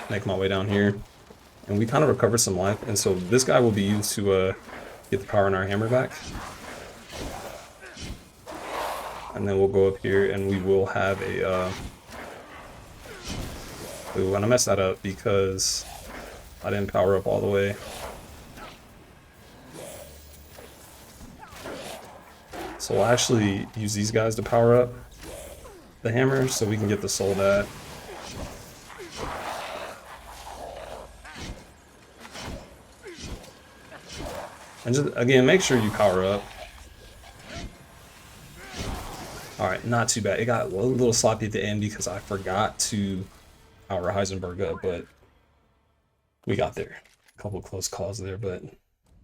make my way down here. And we kind of recovered some life, and so this guy will be used to get the power in our hammer back. And then we'll go up here and we will have a ooh, and I messed that up because I didn't power up all the way. So we'll actually use these guys to power up the hammer so we can get the Soldat. And just, again, make sure you power up. Alright, not too bad. It got a little sloppy at the end because I forgot to power Heisenberg up, but we got there. A couple close calls there, but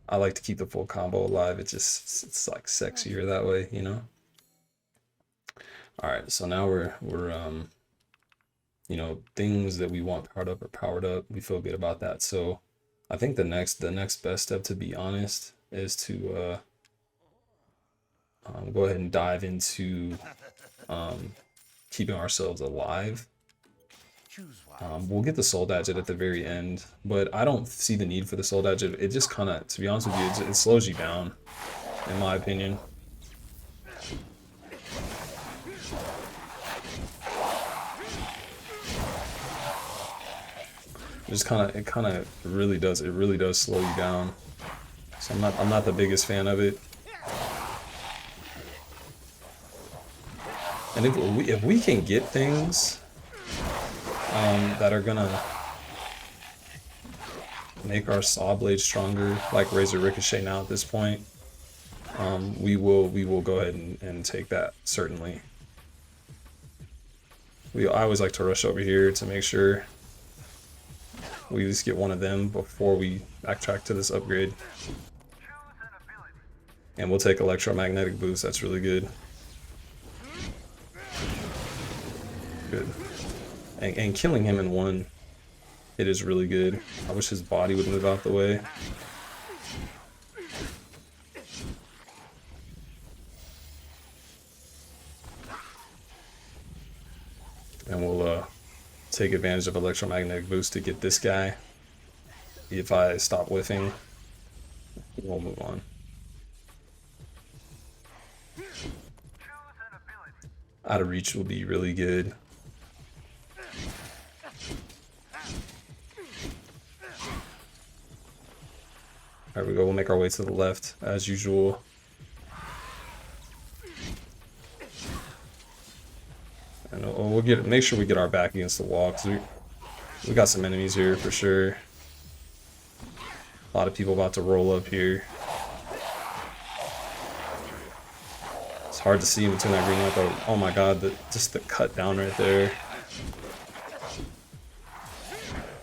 I like to keep the full combo alive. It's like sexier that way, you know? Alright, so now we're you know, things that we want powered up are powered up. We feel good about that. So I think the next best step, to be honest, is to go ahead and dive into keeping ourselves alive. We'll get the Soul Gadget at the very end, but I don't see the need for the Soul Gadget. It just kind of, to be honest with you, it slows you down, in my opinion. It kind of really does slow you down. So I'm not the biggest fan of it. And if we can get things that are gonna make our saw blade stronger, like Razor Ricochet now at this point, we will go ahead and take that, certainly. I always like to rush over here to make sure we at least get one of them before we backtrack to this upgrade. And we'll take Electromagnetic Boost, that's really good. Good. And killing him in one hit is really good. I wish his body would move out the way. And we'll take advantage of electromagnetic boost to get this guy. If I stop whiffing, we'll move on. Out of reach will be really good. There we go, we'll make our way to the left as usual. And we'll make sure we get our back against the wall, because we got some enemies here for sure. A lot of people about to roll up here. It's hard to see in between that green light, but oh my god, just the cut down right there.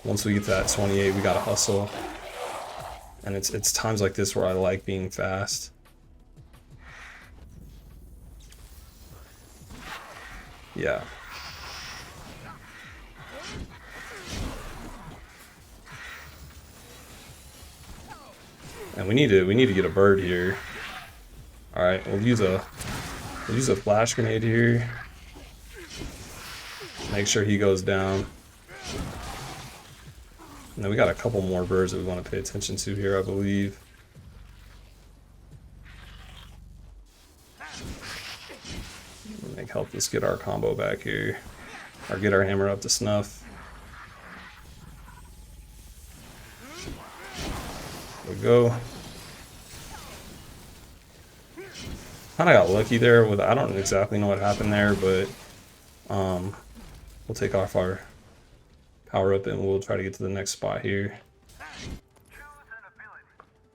Once we get to that 28, we gotta hustle. And it's times like this where I like being fast. Yeah. And we need to get a bird here. All right, we'll use a flash grenade here. Make sure he goes down. And then we got a couple more birds that we want to pay attention to here, I believe. Help us get our combo back here, or get our hammer up to snuff. There we go. Kind of got lucky there with, I don't exactly know what happened there, but we'll take off our power up and we'll try to get to the next spot here.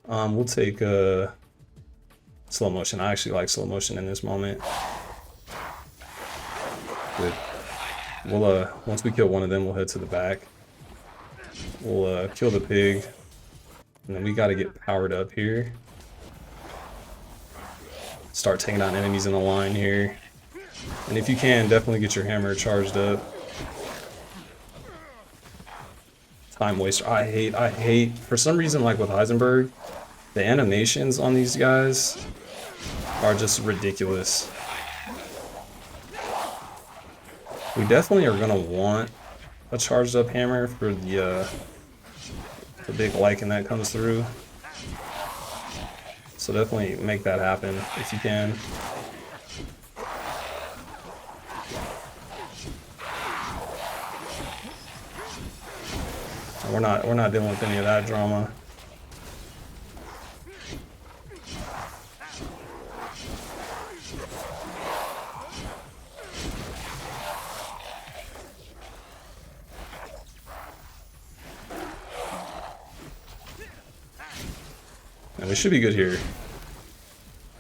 We'll take slow motion. I actually like slow motion in this moment. Good. We'll once we kill one of them, we'll head to the back. We'll kill the pig, and then we got to get powered up here. Start taking down enemies in the line here, and if you can, definitely get your hammer charged up. Time waster. I hate. For some reason, like with Heisenberg, the animations on these guys are just ridiculous. We definitely are gonna want a charged up hammer for the big lichen that comes through. So definitely make that happen if you can. We're not dealing with any of that drama. And we should be good here.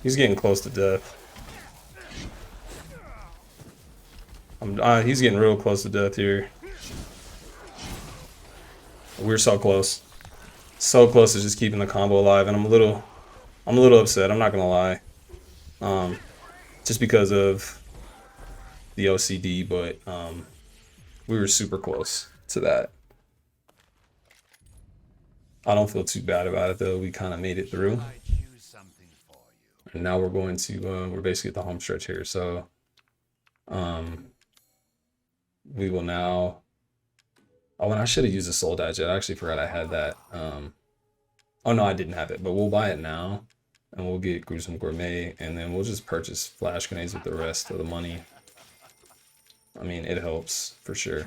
He's getting close to death. He's getting real close to death here. We're so close. So close to just keeping the combo alive, and I'm a little upset, I'm not gonna lie. Just because of the OCD, but we were super close to that. I don't feel too bad about it though. We kind of made it through. And now we're going to, we're basically at the home stretch here. So we will now, oh, and I should have used a soul dash. I actually forgot I had that. Oh no, I didn't have it, but we'll buy it now and we'll get Gruesome Gourmet, and then we'll just purchase flash grenades with the rest of the money. I mean, it helps for sure.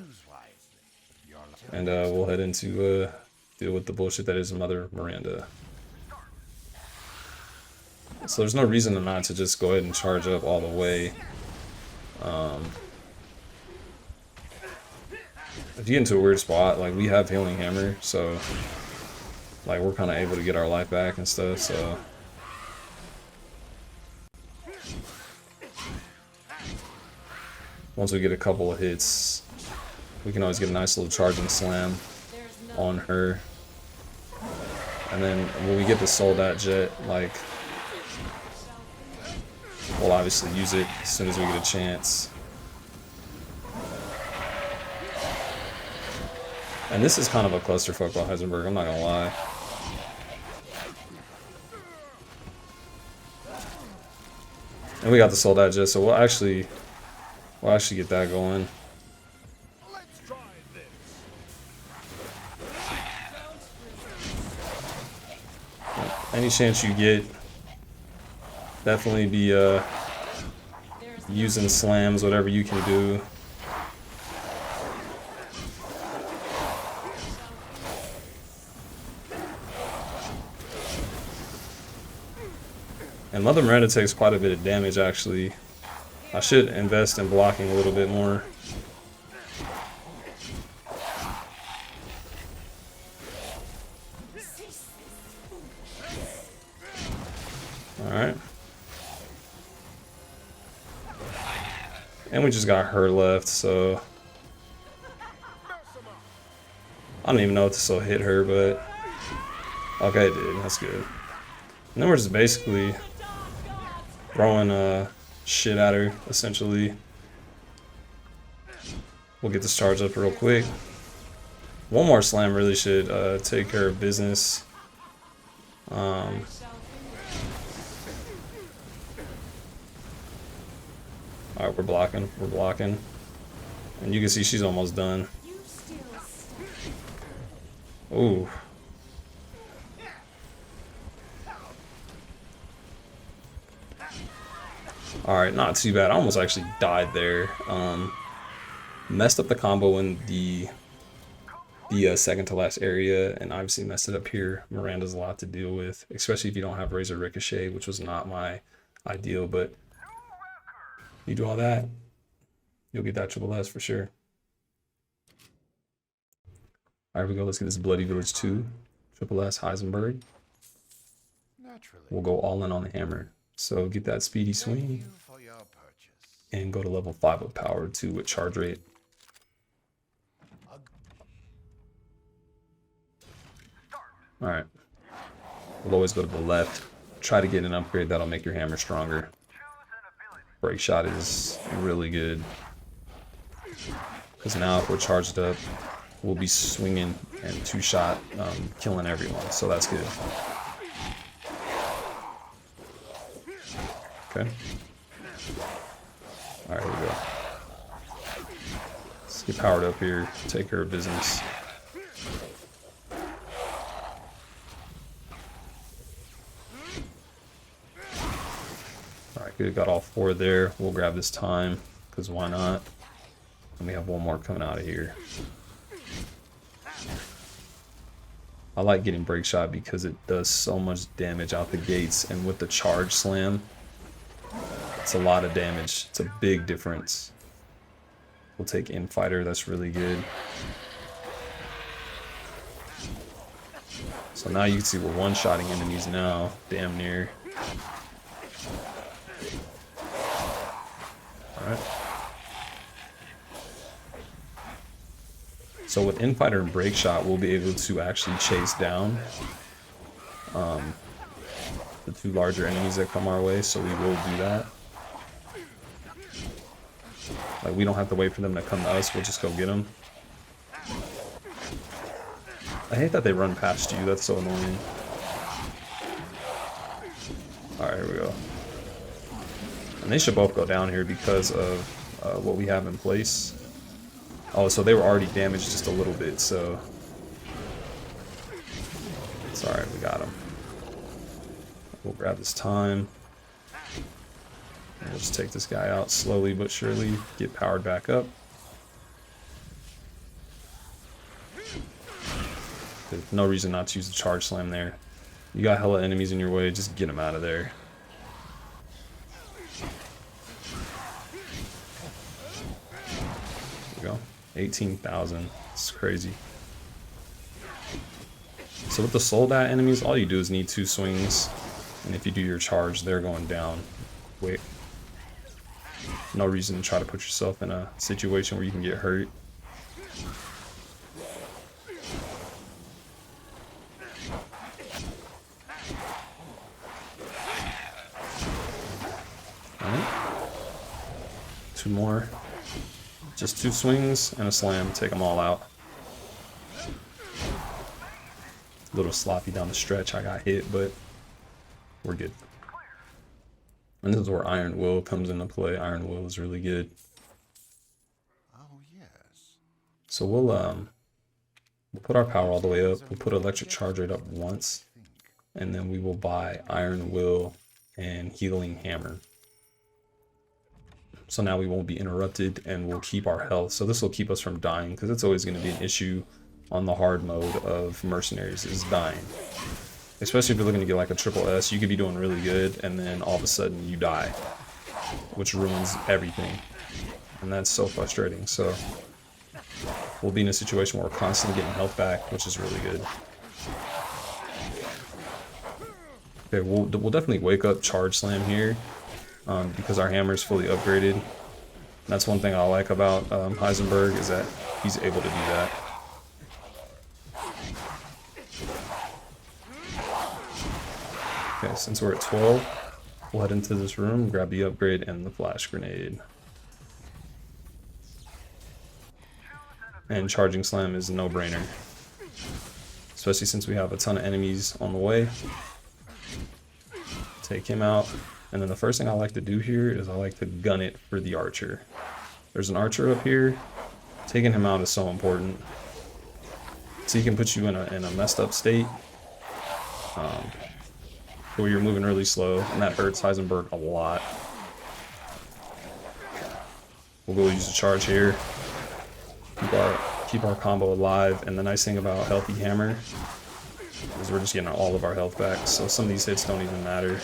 And we'll head into deal with the bullshit that is Mother Miranda. So there's no reason not to just go ahead and charge up all the way. If you get into a weird spot, like we have Healing Hammer, so like we're kind of able to get our life back and stuff, so. Once we get a couple of hits, we can always get a nice little charging slam on her. And then when we get the Soldat Jet, like, we'll obviously use it as soon as we get a chance. And this is kind of a clusterfuck by Heisenberg, I'm not gonna lie. And we got the Soldat Jet, so we'll actually get that going. Any chance you get, definitely be using slams, whatever you can do. And Mother Miranda takes quite a bit of damage, actually. I should invest in blocking a little bit more. Alright. And we just got her left, so... I don't even know if this will hit her, but... Okay, it did. That's good. And then we're just basically throwing shit at her, essentially. We'll get this charge up real quick. One more slam really should take care of business. Alright, we're blocking. We're blocking. And you can see she's almost done. Ooh. Alright, not too bad. I almost actually died there. Messed up the combo in the second to last area, and obviously messed it up here. Miranda's a lot to deal with, especially if you don't have Razor Ricochet, which was not my ideal, but you do all that, you'll get that triple S for sure. Alright, we go. Let's get this Bloody Village 2. Triple S Heisenberg. We'll go all in on the hammer. So get that speedy swing and go to level 5 of power 2 with charge rate. Alright. We'll always go to the left. Try to get an upgrade that'll make your hammer stronger. Break shot is really good. Because now if we're charged up, we'll be swinging and two-shot killing everyone. So that's good. Okay. Alright, here we go. Let's get powered up here, take care of business. Alright, good. Got all 4 there. We'll grab this time, because why not? And we have one more coming out of here. I like getting break shot because it does so much damage out the gates, and with the charge slam, it's a lot of damage. It's a big difference. We'll take Infighter. That's really good. So now you can see we're one-shotting enemies now. Damn near. Alright. So with Infighter and Break Shot, we'll be able to actually chase down the 2 larger enemies that come our way. So we will do that. Like, we don't have to wait for them to come to us, we'll just go get them. I hate that they run past you, that's so annoying. Alright, here we go. And they should both go down here because of what we have in place. Oh, so they were already damaged just a little bit, so... It's alright, we got them. We'll grab this time. And we'll just take this guy out slowly but surely, get powered back up. There's no reason not to use the charge slam there. You got hella enemies in your way, just get them out of there. There we go. 18,000. It's crazy. So with the Soldat enemies, all you do is need 2 swings. And if you do your charge, they're going down. Wait. No reason to try to put yourself in a situation where you can get hurt. Alright. 2 more. Just 2 swings and a slam. Take them all out. A little sloppy down the stretch. I got hit, but we're good. And this is where Iron Will comes into play. Iron Will is really good. Oh yes. So we'll put our power all the way up. We'll put electric charge rate up once. and then we will buy Iron Will and Healing Hammer. So now we won't be interrupted, and we'll keep our health. So this will keep us from dying, because it's always going to be an issue on the hard mode of Mercenaries, is dying. Especially if you're looking to get like a triple S, you could be doing really good, and then all of a sudden you die, which ruins everything. And that's so frustrating. So we'll be in a situation where we're constantly getting health back, which is really good. Okay, we'll definitely wake up Charge Slam here, because our hammer is fully upgraded. And that's one thing I like about Heisenberg, is that he's able to do that. Okay, since we're at 12, we'll head into this room, grab the upgrade and the flash grenade. And Charging Slam is a no-brainer, especially since we have a ton of enemies on the way. Take him out, and then the first thing I like to do here is I like to gun it for the archer. There's an archer up here. Taking him out is so important. So he can put you in a messed up state, where you're moving really slow, and that hurts Heisenberg a lot. We'll go use a charge here. Keep our combo alive, and the nice thing about Healthy Hammer is we're just getting all of our health back, so some of these hits don't even matter.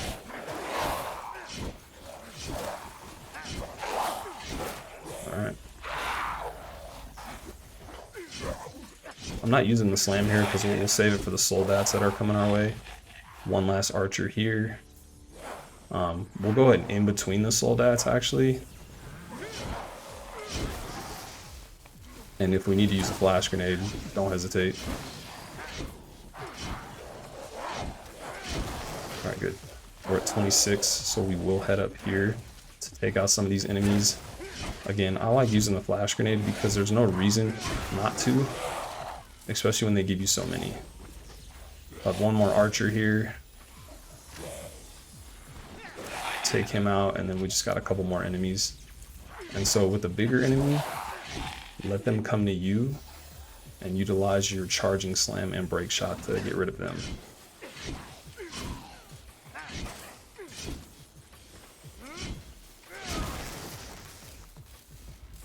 Alright. I'm not using the slam here because we'll save it for the soldats that are coming our way. One last archer here. We'll go ahead and in between the soldats actually. And if we need to use a flash grenade, don't hesitate. Alright, good. We're at 26, so we will head up here to take out some of these enemies. Again, I like using the flash grenade because there's no reason not to, especially when they give you so many. Have one more archer here. Take him out, and then we just got a couple more enemies. And so with the bigger enemy, let them come to you and utilize your Charging Slam and Break Shot to get rid of them.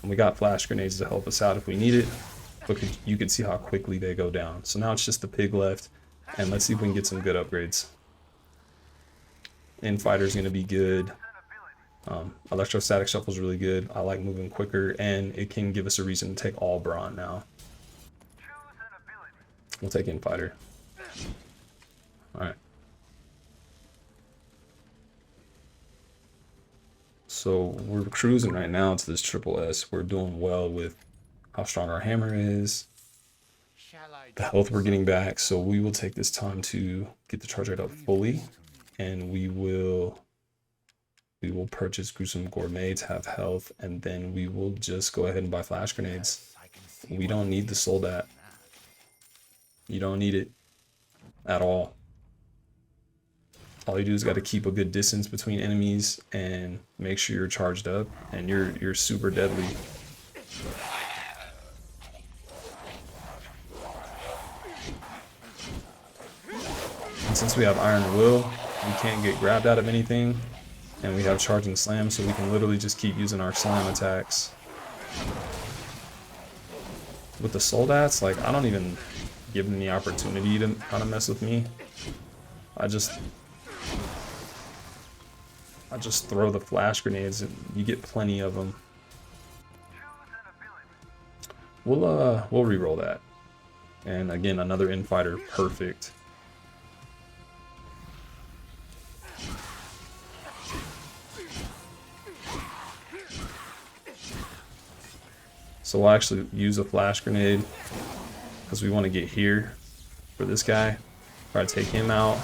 And we got flash grenades to help us out if we need it, but you can see how quickly they go down. So now it's just the pig left, and let's see if we can get some good upgrades. Infighter is going to be good. Electrostatic Shuffle is really good. I like moving quicker, and it can give us a reason to take all brawn now. We'll take Infighter. Alright. So we're cruising right now to this triple S. We're doing well with how strong our hammer is, the health we're getting back. So we will take this time to get the charge rate up fully, and we will purchase Gruesome Gourmet to have health, and then we will just go ahead and buy flash grenades. We don't need the Soldat. You don't need it at all. All you do is got to keep a good distance between enemies and make sure you're charged up, and you're super deadly. And since we have Iron Will, we can't get grabbed out of anything, and we have Charging Slam, so we can literally just keep using our slam attacks. With the Soldats, like, I don't even give them the opportunity to kind of mess with me. I just throw the flash grenades, and you get plenty of them. We'll re-roll that. And again, another Infighter, perfect. So we'll actually use a flash grenade because we want to get here for this guy. Try to take him out,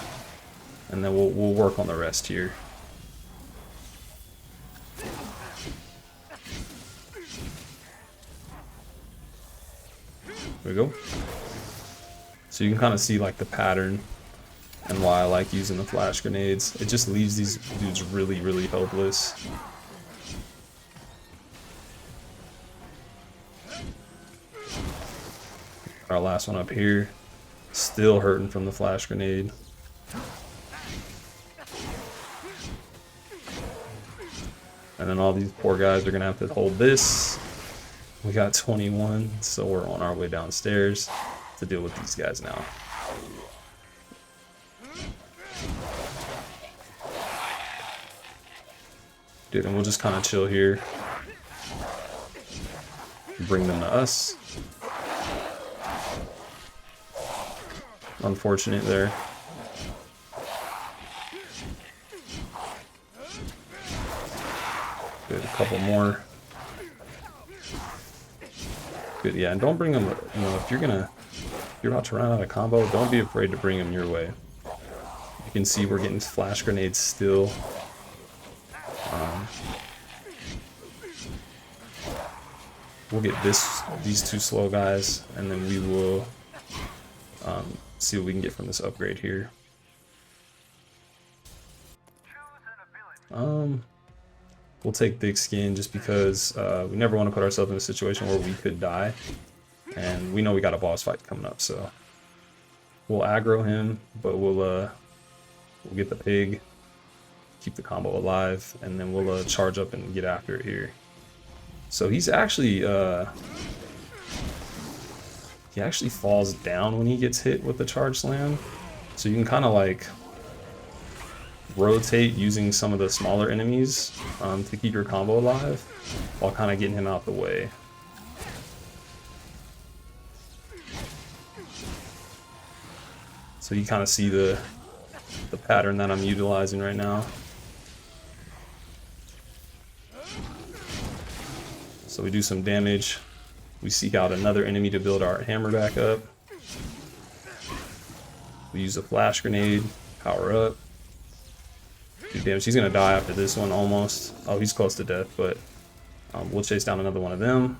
and then we'll work on the rest here. There we go. So you can kind of see like the pattern and why I like using the flash grenades. It just leaves these dudes really, really helpless. Our last one up here, still hurting from the flash grenade. And then all these poor guys are gonna have to hold this. We got 21, so we're on our way downstairs to deal with these guys now. Dude, and we'll just kind of chill here. Bring them to us. Unfortunate there. Good, a couple more. Good, yeah, and don't bring them, you know, if you're about to run out of combo, don't be afraid to bring them your way. You can see we're getting flash grenades still. We'll get these two slow guys, and then we will see what we can get from this upgrade here. We'll take thick skin just because we never want to put ourselves in a situation where we could die, and we know we got a boss fight coming up, so we'll aggro him, but we'll get the pig, keep the combo alive, and then we'll charge up and get after it here. So he's actually he actually falls down when he gets hit with the charge slam, so you can kind of like rotate using some of the smaller enemies to keep your combo alive while kind of getting him out the way. So you kind of see the pattern that I'm utilizing right now. So we do some damage. We seek out another enemy to build our hammer back up. We use a flash grenade, power up. Do damage. He's gonna die after this one almost. Oh, he's close to death, but we'll chase down another one of them.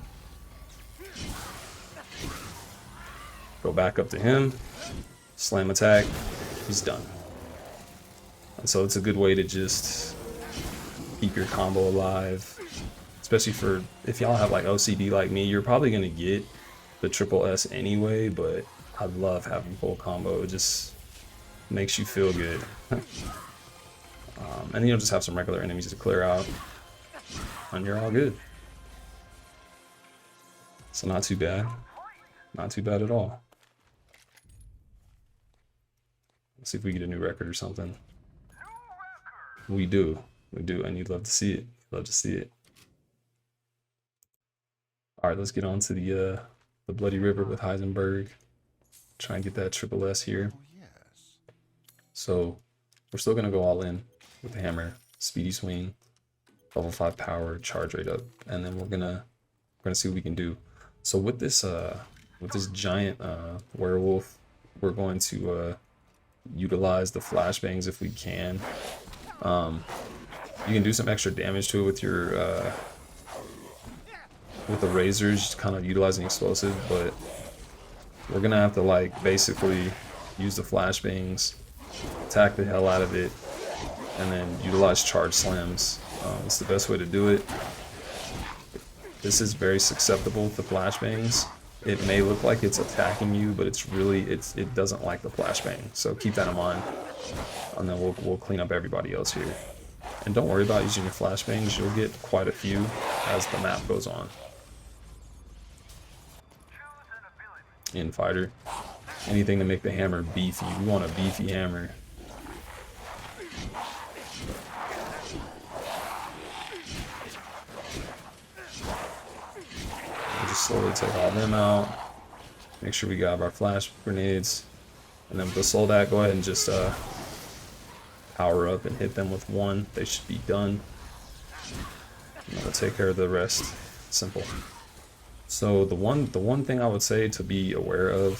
Go back up to him. Slam attack. He's done. And so it's a good way to just keep your combo alive. Especially for, if y'all have like OCD like me, you're probably going to get the triple S anyway, but I love having full combo. It just makes you feel good. And then you'll just have some regular enemies to clear out, and you're all good. So not too bad. Not too bad at all. Let's see if we get a new record or something. We do, and you'd love to see it. Love to see it. All right, let's get on to the Bloody River with Heisenberg. Try and get that triple S here. So we're still gonna go all in with the hammer, speedy swing, level 5 power, charge rate up, and then we're gonna see what we can do. So with this giant werewolf, we're going to utilize the flashbangs if we can. You can do some extra damage to it with your with the razors, just kind of utilizing explosive, but we're gonna have to like basically use the flashbangs, attack the hell out of it, and then utilize charge slams. It's the best way to do it. This is very susceptible with the flashbangs. It may look like it's attacking you, but it's really it doesn't like the flashbang. So keep that in mind, and then we'll clean up everybody else here. And don't worry about using your flashbangs. You'll get quite a few as the map goes on. In fighter, anything to make the hammer beefy. We want a beefy hammer. We'll just slowly take all them out. Make sure we got our flash grenades, and then with the soldat, go ahead and just power up and hit them with one. They should be done. And that'll take care of the rest. Simple. So the one thing I would say to be aware of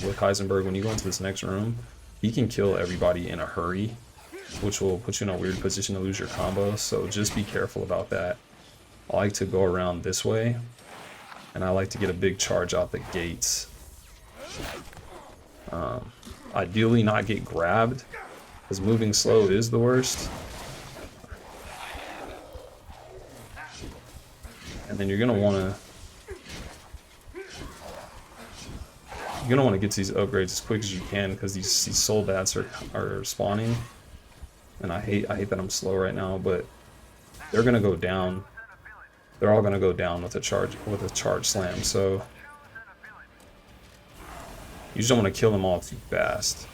with Heisenberg, when you go into this next room, he can kill everybody in a hurry, which will put you in a weird position to lose your combo. So just be careful about that. I like to go around this way, and I like to get a big charge out the gates. Ideally not get grabbed, because moving slow is the worst. And then you're gonna wanna get to these upgrades as quick as you can, because these soldats are spawning, and I hate that I'm slow right now, but they're gonna go down. They're all gonna go down with a charge slam. So you just don't want to kill them all too fast.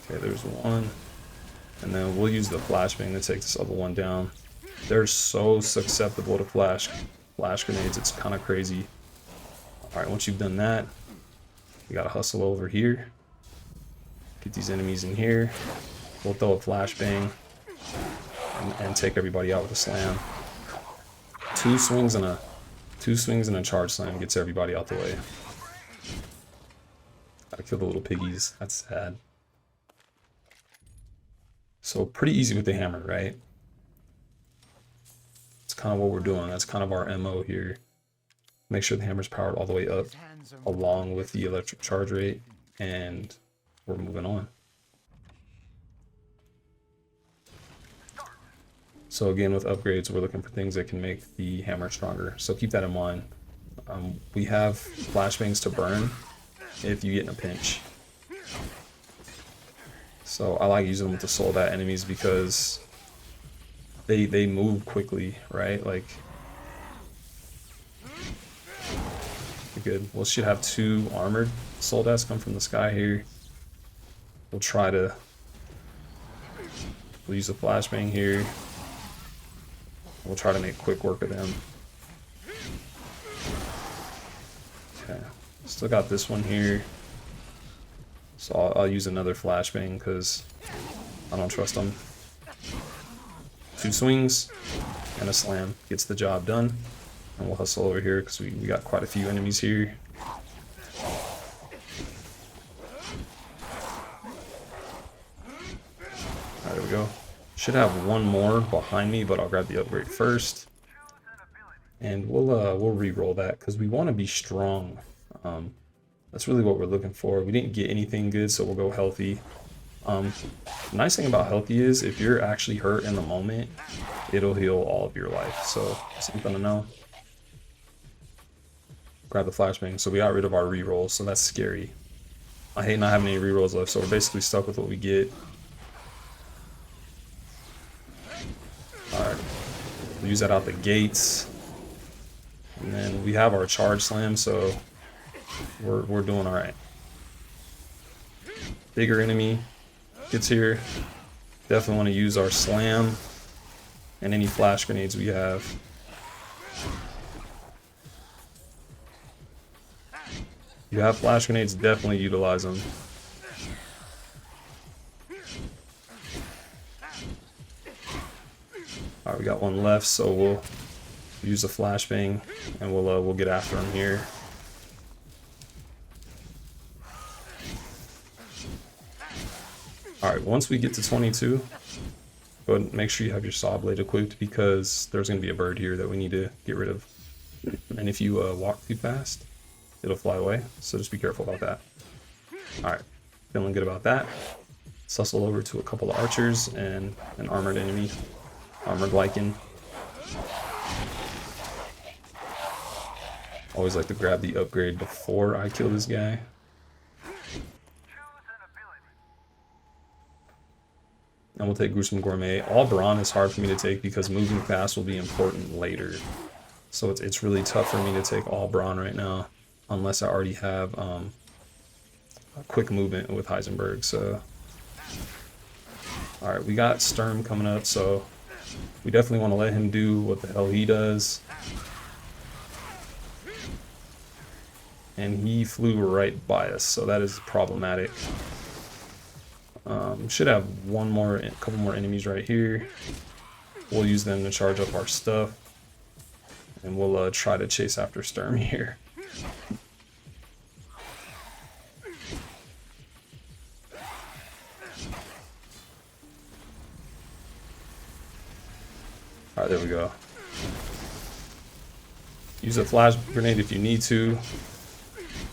Okay, there's one. And then we'll use the flashbang to take this other one down. They're so susceptible to flash grenades, it's kind of crazy. Alright, once you've done that, we gotta hustle over here. Get these enemies in here. We'll throw a flashbang and take everybody out with a slam. Two swings and a charge slam gets everybody out the way. Gotta kill the little piggies. That's sad. So pretty easy with the hammer, right? It's kind of what we're doing. That's kind of our MO here. Make sure the hammer's powered all the way up along with the electric charge rate, and we're moving on. So again, with upgrades, we're looking for things that can make the hammer stronger. So keep that in mind. We have flashbangs to burn if you get in a pinch. So I like using them with the Soldat enemies because they move quickly, right? Like, good. We should have 2 armored Soldats come from the sky here. We'll use a flashbang here. We'll try to make quick work of them. Okay, still got this one here. So I'll use another flashbang because I don't trust them. 2 swings and a slam gets the job done. And we'll hustle over here because we got quite a few enemies here. Alright, there we go. Should have one more behind me, but I'll grab the upgrade first. And we'll re-roll that because we want to be strong. That's really what we're looking for. We didn't get anything good, so we'll go healthy. The nice thing about healthy is if you're actually hurt in the moment, it'll heal all of your life. So something to know. Grab the flashbang. So we got rid of our rerolls, so that's scary. I hate not having any rerolls left, so we're basically stuck with what we get. Alright, we'll use that out the gates. And then we have our charge slam, so we're doing alright. Bigger enemy gets here. Definitely want to use our slam and any flash grenades we have. If you have flash grenades, definitely utilize them. Alright, we got one left, so we'll use a flashbang and we'll get after him here. Alright, once we get to 22, go ahead and make sure you have your saw blade equipped because there's going to be a bird here that we need to get rid of. And if you walk too fast, it'll fly away, so just be careful about that. Alright, feeling good about that. Let's hustle over to a couple of archers and an armored enemy. Armored Lycan. Always like to grab the upgrade before I kill this guy. And we'll take Gruesome Gourmet. All Brawn is hard for me to take because moving fast will be important later. So it's really tough for me to take all Brawn right now. Unless I already have a quick movement with Heisenberg. So, alright, we got Sturm coming up, so we definitely want to let him do what the hell he does. And he flew right by us, so that is problematic. Should have a couple more enemies right here. We'll use them to charge up our stuff. And we'll try to chase after Sturm here. Alright, there we go. Use a flash grenade if you need to.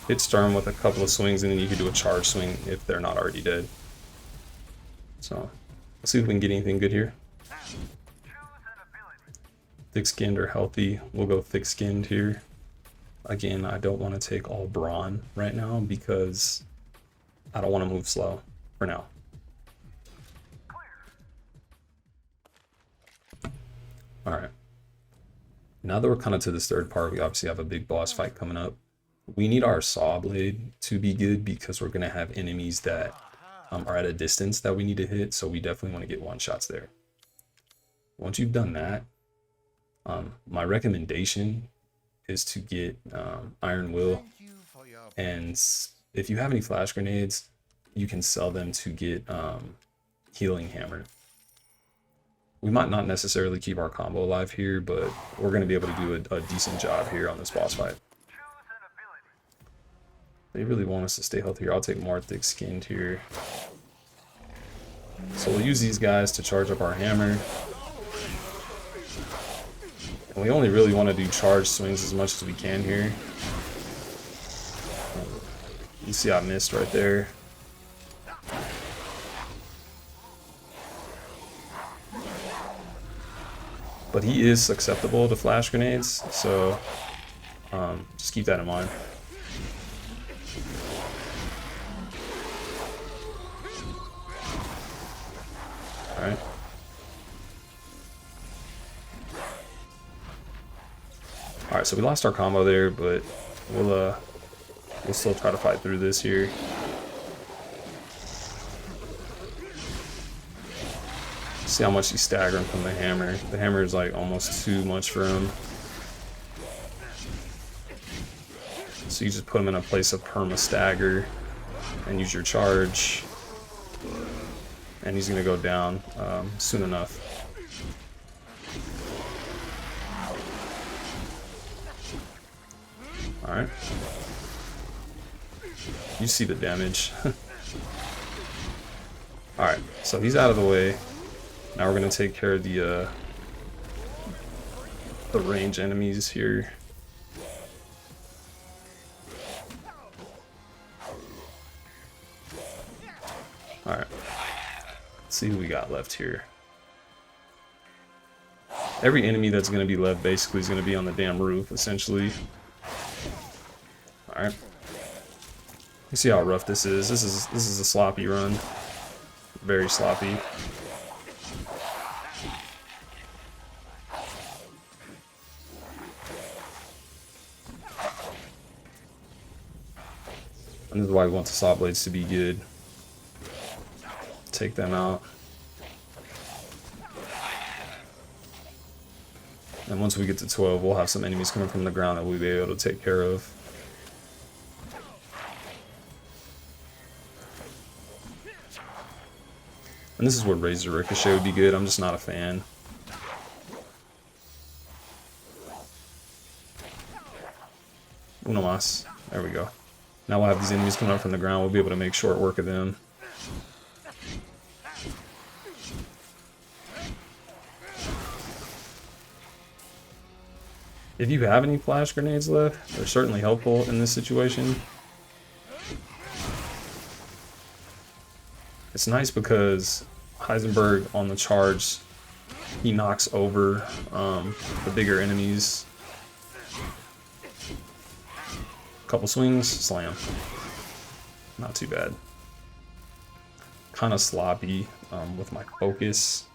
Hit Sturm with a couple of swings, and then you can do a charge swing if they're not already dead. So, let's see if we can get anything good here. Thick-skinned or healthy. We'll go thick-skinned here. Again, I don't want to take all Brawn right now because I don't want to move slow for now. Alright. Now that we're kind of to this third part, we obviously have a big boss fight coming up. We need our saw blade to be good because we're going to have enemies that are at a distance that we need to hit, so we definitely want to get one shots there. Once you've done that, my recommendation is to get Iron Will, and if you have any flash grenades, you can sell them to get Healing Hammer. We might not necessarily keep our combo alive here, but we're going to be able to do a decent job here on this boss fight. They really want us to stay healthy here. I'll take more thick-skinned here. So we'll use these guys to charge up our hammer. And we only really want to do charge swings as much as we can here. You see I missed right there. But he is susceptible to flash grenades, so just keep that in mind. Alright. Alright, so we lost our combo there, but we'll still try to fight through this here. See how much he's staggering from the hammer. The hammer is like almost too much for him. So you just put him in a place of perma stagger and use your charge. And he's going to go down soon enough. Alright. You see the damage. Alright, so he's out of the way. Now we're going to take care of the range enemies here. Alright. Let's see who we got left here. Every enemy that's going to be left basically is going to be on the damn roof, essentially. Alright. You see how rough this is. This is a sloppy run. Very sloppy. And this is why we want the saw blades to be good. Take them out. And once we get to 12, we'll have some enemies coming from the ground that we'll be able to take care of. And this is where Razor Ricochet would be good. I'm just not a fan. Uno más. There we go. Now we'll have these enemies coming up from the ground. We'll be able to make short work of them. If you have any flash grenades left, they're certainly helpful in this situation. It's nice because Heisenberg on the charge, he knocks over the bigger enemies. Couple swings, slam. Not too bad. Kind of sloppy with my focus.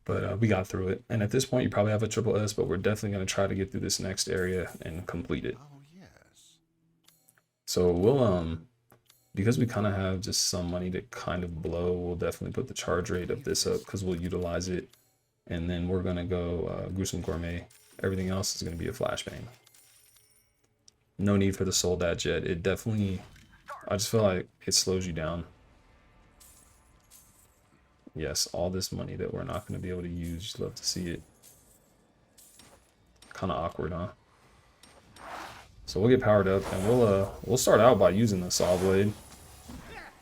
But we got through it. And at this point, you probably have a triple S, but we're definitely going to try to get through this next area and complete it. Oh, yes. So we'll, because we kind of have just some money to kind of blow, we'll definitely put the charge rate of this up because we'll utilize it. And then we're going to go Gruesome Gourmet. Everything else is going to be a flashbang. No need for the Soldat Jet. It definitely, I just feel like it slows you down. Yes, all this money that we're not going to be able to use. Just love to see it. Kind of awkward, huh? So we'll get powered up, and we'll start out by using the saw blade.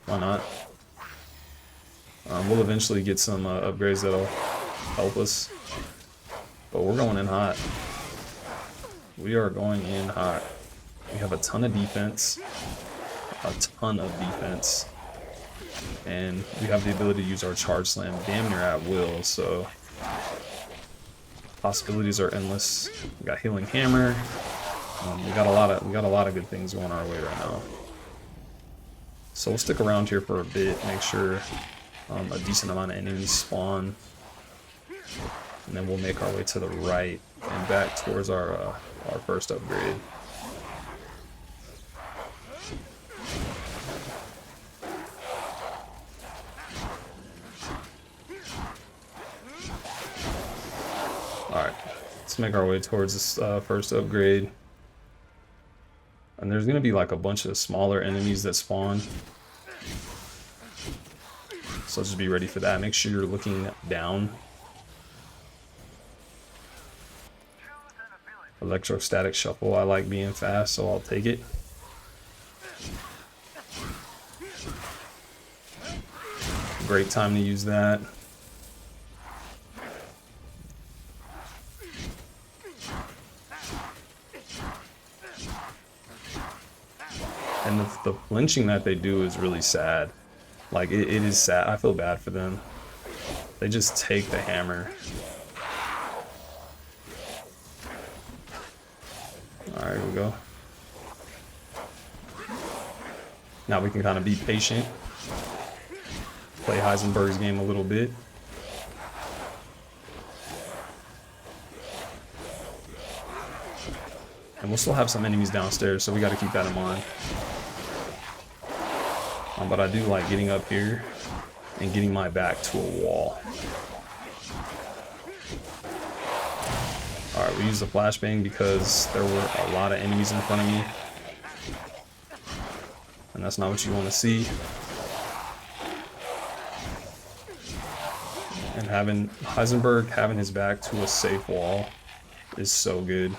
Why not? We'll eventually get some upgrades that'll help us. But we're going in hot. We are going in hot. We have a ton of defense. A ton of defense. And we have the ability to use our charge slam damn near at will, so possibilities are endless. We got Healing Hammer. We got a lot of good things going our way right now. So we'll stick around here for a bit, make sure a decent amount of enemies spawn. And then we'll make our way to the right and back towards our first upgrade. Alright, let's make our way towards this first upgrade. And there's going to be like a bunch of smaller enemies that spawn. So just be ready for that. Make sure you're looking down. Electrostatic shuffle, I like being fast, so I'll take it. Great time to use that. And the flinching that they do is really sad. Like, it is sad. I feel bad for them. They just take the hammer. Alright, here we go. Now we can kind of be patient. Play Heisenberg's game a little bit. And we'll still have some enemies downstairs, so we got to keep that in mind. But I do like getting up here and getting my back to a wall. Alright, we use the flashbang because there were a lot of enemies in front of me. And that's not what you want to see. And having Heisenberg having his back to a safe wall is so good.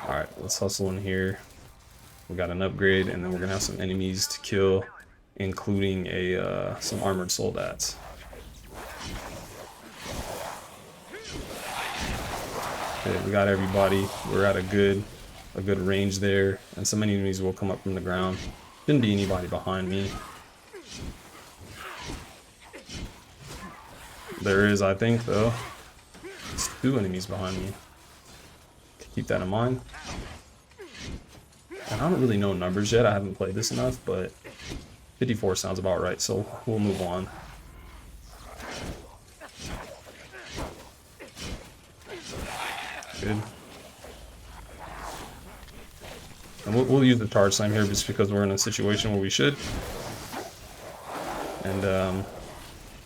Alright, let's hustle in here. We got an upgrade, and then we're gonna have some enemies to kill, including some armored soldats. Okay, we got everybody. We're at a good range there, and some enemies will come up from the ground. Didn't be anybody behind me. There is, I think, though. It's 2 enemies behind me. Keep that in mind. And I don't really know numbers yet. I haven't played this enough, but 54 sounds about right, so we'll move on. Good. And we'll use the charge slam here just because we're in a situation where we should. And,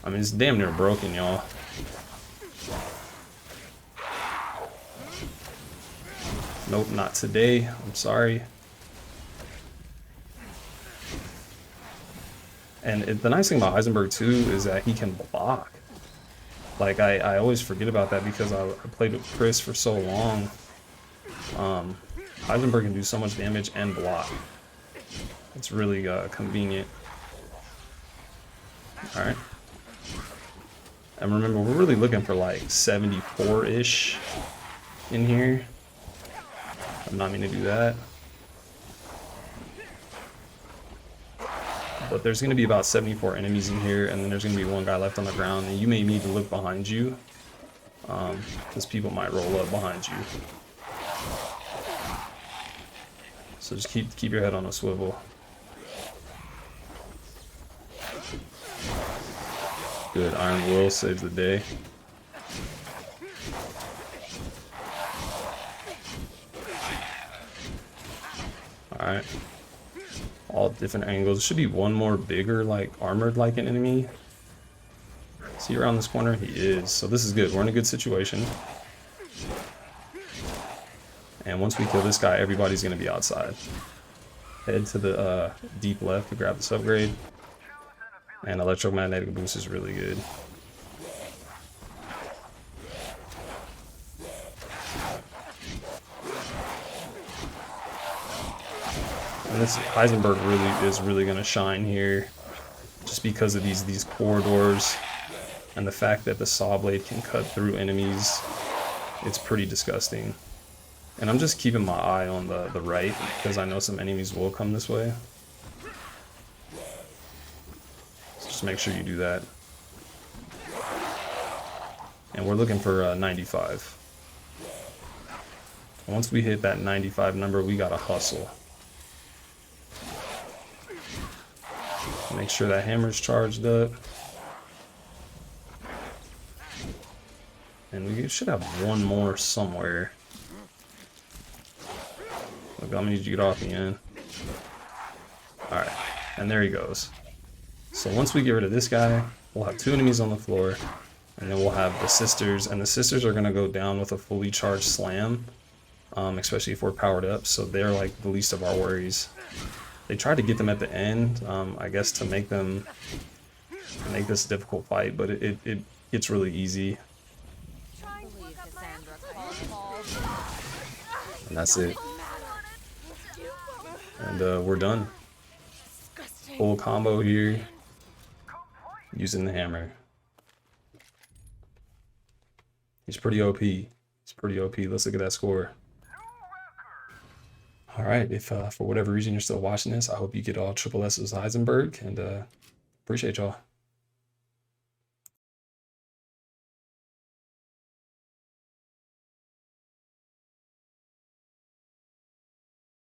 I mean, it's damn near broken, y'all. Nope, not today. I'm sorry. And the nice thing about Heisenberg too is that he can block. Like, I always forget about that because I played with Chris for so long. Heisenberg can do so much damage and block. It's really convenient. Alright. And remember, we're really looking for like 74-ish in here. I'm not going to do that. But there's going to be about 74 enemies in here, and then there's going to be 1 guy left on the ground, and you may need to look behind you, because people might roll up behind you. So just keep your head on a swivel. Good, Iron Will saves the day. Alright. All different angles. There should be 1 more bigger, like, armored like an enemy. Is he around this corner? He is. So this is good. We're in a good situation. And once we kill this guy, everybody's going to be outside. Head to the deep left to grab this upgrade. And electromagnetic boost is really good. And this Heisenberg is really going to shine here, just because of these corridors and the fact that the saw blade can cut through enemies. It's pretty disgusting. And I'm just keeping my eye on the right because I know some enemies will come this way. So just make sure you do that. And we're looking for 95. Once we hit that 95 number, we gotta hustle. Make sure that hammer's charged up. And we should have one more somewhere. Look, I'm gonna need you to get off the end. Alright, and there he goes. So once we get rid of this guy, we'll have 2 enemies on the floor. And then we'll have the sisters, and the sisters are gonna go down with a fully charged slam. Especially if we're powered up, so they're like the least of our worries. They tried to get them at the end, I guess to make this a difficult fight, but it gets really easy. And that's it. And we're done. Full combo here, using the hammer. He's pretty OP. He's pretty OP. Let's look at that score. Alright, if for whatever reason you're still watching this, I hope you get all SSS Heisenberg, and appreciate y'all.